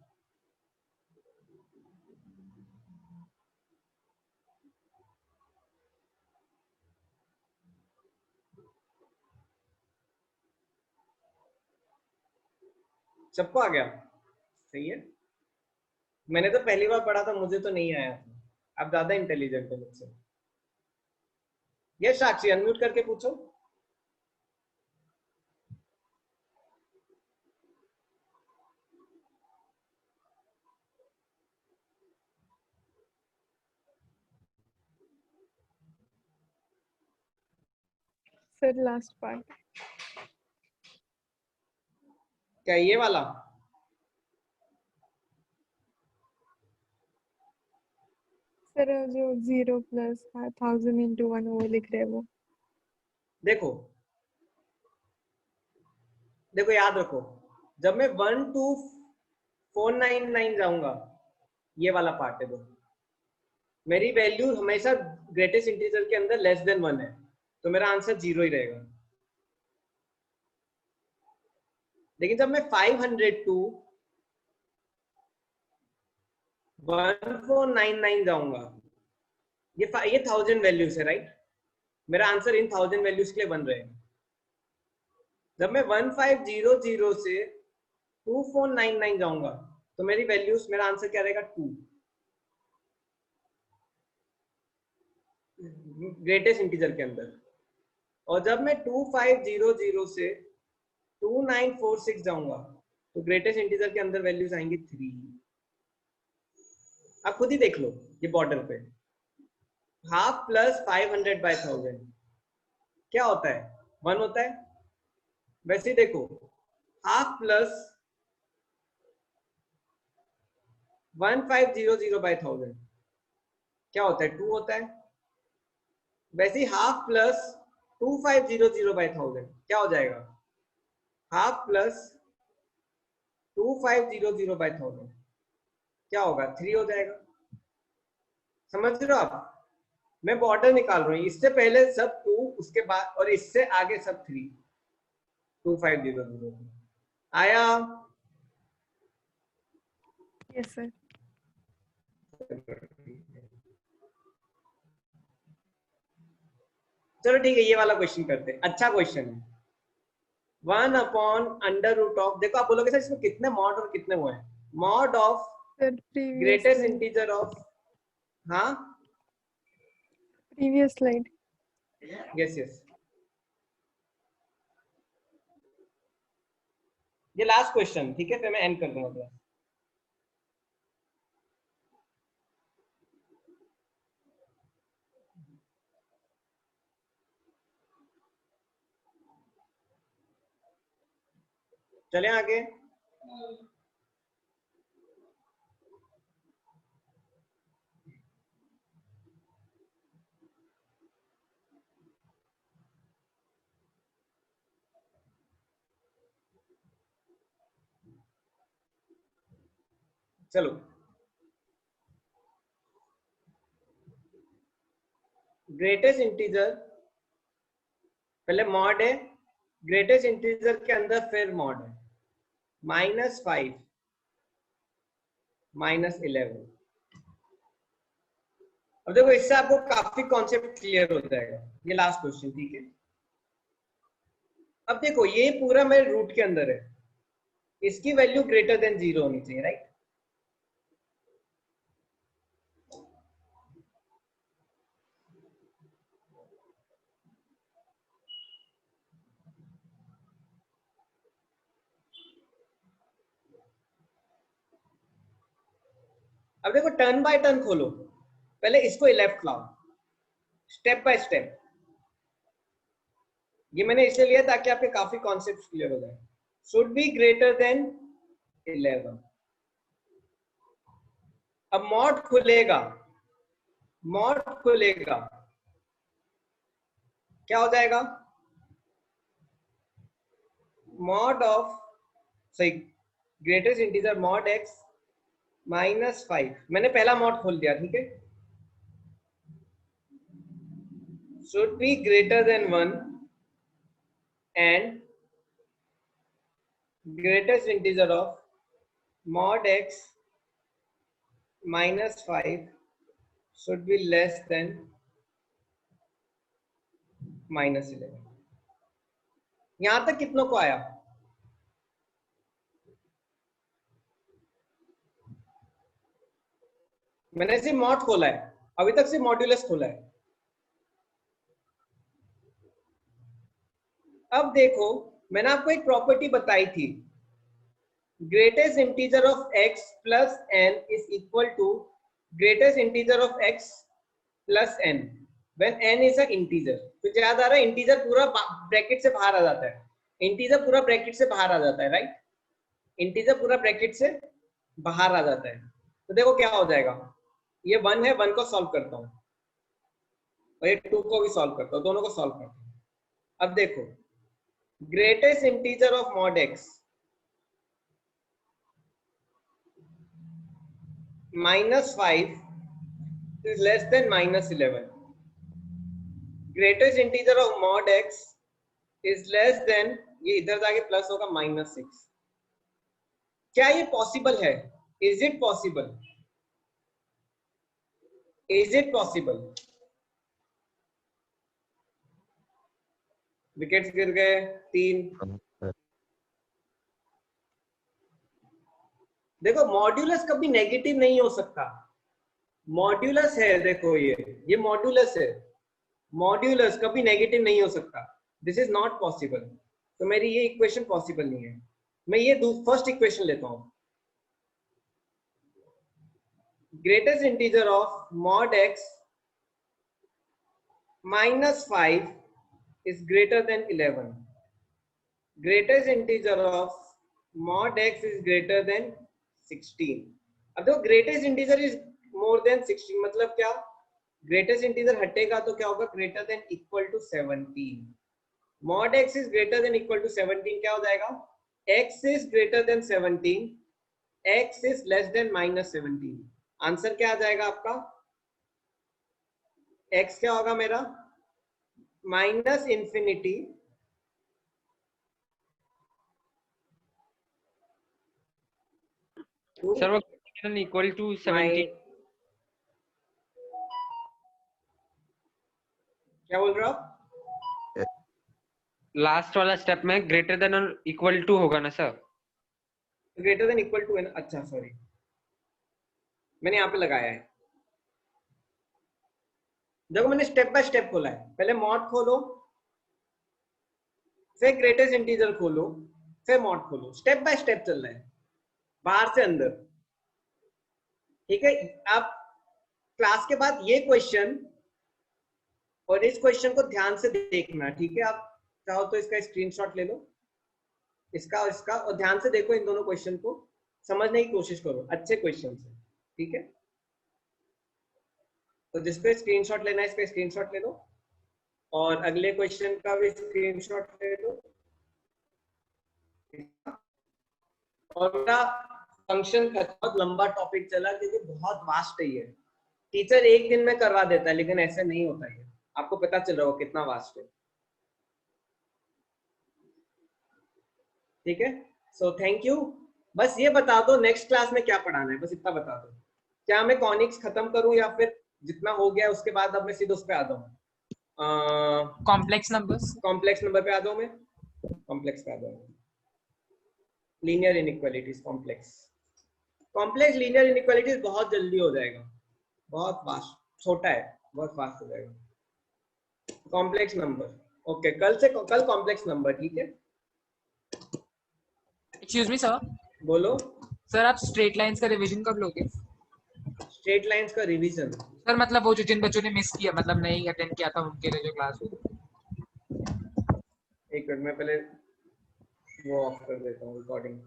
सबको आ गया? सही है। मैंने तो पहली बार पढ़ा था, मुझे तो नहीं आया था। आप ज्यादा इंटेलिजेंट हो मुझसे। ये साक्षी अनम्यूट करके पूछो। Sir last part. क्या ये वाला? सर जो 0 प्लस 1000 into 1 वो लिख रहे हैं वो। देखो देखो याद रखो, जब मैं 12499 जाऊंगा, ये वाला पार्ट है, देखो मेरी वैल्यू हमेशा ग्रेटेस्ट इंटीजर के अंदर लेस देन 1 है, तो मेरा आंसर 0 ही रहेगा। लेकिन जब मैं 500 to 1499 जाऊंगा, ये 1000 वैल्यूज है, राइट? मेरा आंसर इन 1000 वैल्यूज के लिए बन रहे हैं। जब मैं 1500 से 2499 जाऊंगा, तो मेरी वैल्यूज, मेरा आंसर क्या रहेगा? 2, ग्रेटेस्ट इंटीजर के अंदर। और जब मैं 2500 से 2946 जाऊंगा, तो ग्रेटेस्ट इंटीजर के अंदर वैल्यूज आएंगी 3। आप खुद ही देख लो, ये बॉर्डर पे हाफ प्लस 500/1000 क्या होता है? 1 होता है। वैसे ही देखो, हाफ प्लस 1500/1000 क्या होता है? 2 होता है। वैसे ही हाफ प्लस 2500/1000 क्या हो जाएगा? हाफ प्लस 2500/1000 क्या होगा? 3 हो जाएगा। समझ रहे हो आप? मैं बॉर्डर निकाल रहा हूँ, इससे पहले सब 2, उसके बाद और इससे आगे सब 3। 2500 आया? Yes sir. चलो ठीक है, ये वाला क्वेश्चन करते हैं। अच्छा क्वेश्चन है। 1/√ऑफ, देखो आप बोलोगे सर इसमें कितने मॉड और कितने वो हैं? Mod of sir previous greatest integer of, हाँ प्रीवियस स्लाइड। यस यस, ये लास्ट क्वेश्चन, ठीक है? फिर मैं एंड कर दूंगा। चले आगे। चलो, ग्रेटेस्ट इंटीजर पहले मॉड है, ग्रेटेस्ट इंटीजर के अंदर फिर मॉड है, -5 -11। अब देखो, इससे आपको काफी कॉन्सेप्ट क्लियर हो जाएगा। ये लास्ट क्वेश्चन, ठीक है? अब देखो, ये पूरा मेरे रूट के अंदर है, इसकी वैल्यू ग्रेटर देन 0 होनी चाहिए, राइट? अब देखो, टर्न बाय टर्न खोलो, पहले इसको लेफ्ट लाओ, स्टेप बाय स्टेप। ये मैंने इसलिए लिया ताकि आपके काफी कॉन्सेप्ट क्लियर हो जाए। Should be greater then 11। अब मॉड खुलेगा, मॉड खुलेगा, क्या हो जाएगा? मॉड ऑफ, सही, ग्रेटेस्ट इंटीजर मॉड x -5। मैंने पहला मॉड खोल दिया, ठीक है? Should be greater then 1 and greatest integer of mod x -5 should be less than -11। यहां तक कितनों को आया? मैंने सिर्फ मॉड खोला है, अभी तक सिर्फ मॉड्यूलस खोला है। अब देखो, मैंने आपको एक प्रॉपर्टी बताई थी, greatest integer of x plus n is equal to greatest integer of x plus n when n is a integer. तो याद आ रहा है, इंटीजर पूरा ब्रैकेट से बाहर आ जाता है, इंटीजर पूरा ब्रैकेट से बाहर आ जाता है, राइट? इंटीजर पूरा ब्रैकेट से बाहर आ जाता है। तो देखो क्या हो जाएगा, ये 1 है, 1 को सॉल्व करता हूँ और ये 2 को भी सॉल्व करता हूँ, दोनों को सॉल्व करता हूँ। अब देखो, greatest integer of mod x -5 is less than -11. Greatest integer of mod x is less than, ये इधर जाके प्लस होगा -6। क्या ये पॉसिबल है? Is it possible? Is it possible? Wickets गिर गए 3। देखो मॉड्यूलस कभी नेगेटिव नहीं हो सकता, मॉड्यूलस है, देखो ये मॉड्यूलस है, मॉड्यूलस कभी नेगेटिव नहीं हो सकता। दिस इज नॉट पॉसिबल, तो मेरी ये इक्वेशन पॉसिबल नहीं है। मैं ये फर्स्ट इक्वेशन लेता हूं, greatest integer of mod x -5 is greater than 11. Greatest integer of mod x is greater than 16. अब देखो greatest integer is more than 16 मतलब क्या? greatest integer हटेगा तो क्या होगा? greater than equal to 17. mod x is greater than equal to 17 क्या हो जाएगा? x is greater than 17, x is less than -17. Answer क्या आ जाएगा आपका? x क्या होगा मेरा? -infinity सर वो इक्वल टू 17। क्या बोल रहे हो आप? लास्ट वाला स्टेप में ग्रेटर देन और इक्वल टू होगा ना sir? Greater than equal to है ना? अच्छा सॉरी, मैंने यहाँ पे लगाया है। देखो मैंने स्टेप बाय स्टेप खोला है, पहले मॉड खोलो, फिर ग्रेटेस्ट इंटीजर खोलो, फिर मॉड खोलो, स्टेप बाय स्टेप चल रहा है, बाहर से अंदर। ठीक है, आप क्लास के बाद ये क्वेश्चन और इस क्वेश्चन को ध्यान से देखना। ठीक है, आप चाहो तो इसका स्क्रीनशॉट ले लो, इसका और इसका, और ध्यान से देखो, इन दोनों क्वेश्चन को समझने की कोशिश करो, अच्छे क्वेश्चन है। ठीक है, तो जिसको स्क्रीनशॉट लेना है इसका स्क्रीनशॉट ले लो, और अगले क्वेश्चन का भी स्क्रीनशॉट ले लो। और मेरा फंक्शन का बहुत लंबा टॉपिक चला क्योंकि बहुत वास्ट है ये, टीचर एक दिन में करवा देता है, लेकिन ऐसे नहीं होता है, आपको पता चल रहा हो कितना वास्ट है। ठीक है, सो थैंक यू। बस ये बता दो नेक्स्ट क्लास में क्या पढ़ाना है, बस इतना बता दो। क्या मैं कॉनिक्स खत्म करूं या फिर जितना हो गया उसके बाद अब मैं सीधे उस पे आ जाऊं? कॉम्प्लेक्स नंबर्स, कॉम्प्लेक्स नंबर पे आ जाऊं मैं, कॉम्प्लेक्स पे आ जाऊं। Linear inequalities, complex linear inequalities बहुत जल्दी हो जाएगा, बहुत फास्ट, छोटा है, बहुत फास्ट हो जाएगा। कॉम्प्लेक्स नंबर, ओके, कल कॉम्प्लेक्स नंबर। ठीक है, एक्सक्यूज मी सर। बोलो सर आप स्ट्रेट लाइंस का रिवीजन कब लोगे? स्ट्रेट लाइंस का रिवीजन? सर मतलब वो जो जिन बच्चों ने मिस किया, मतलब नहीं अटेंड किया था, उनके लिए जो क्लास हुई। एक मिनट, मैं पहले वो ऑफ कर देता हूँ रिकॉर्डिंग।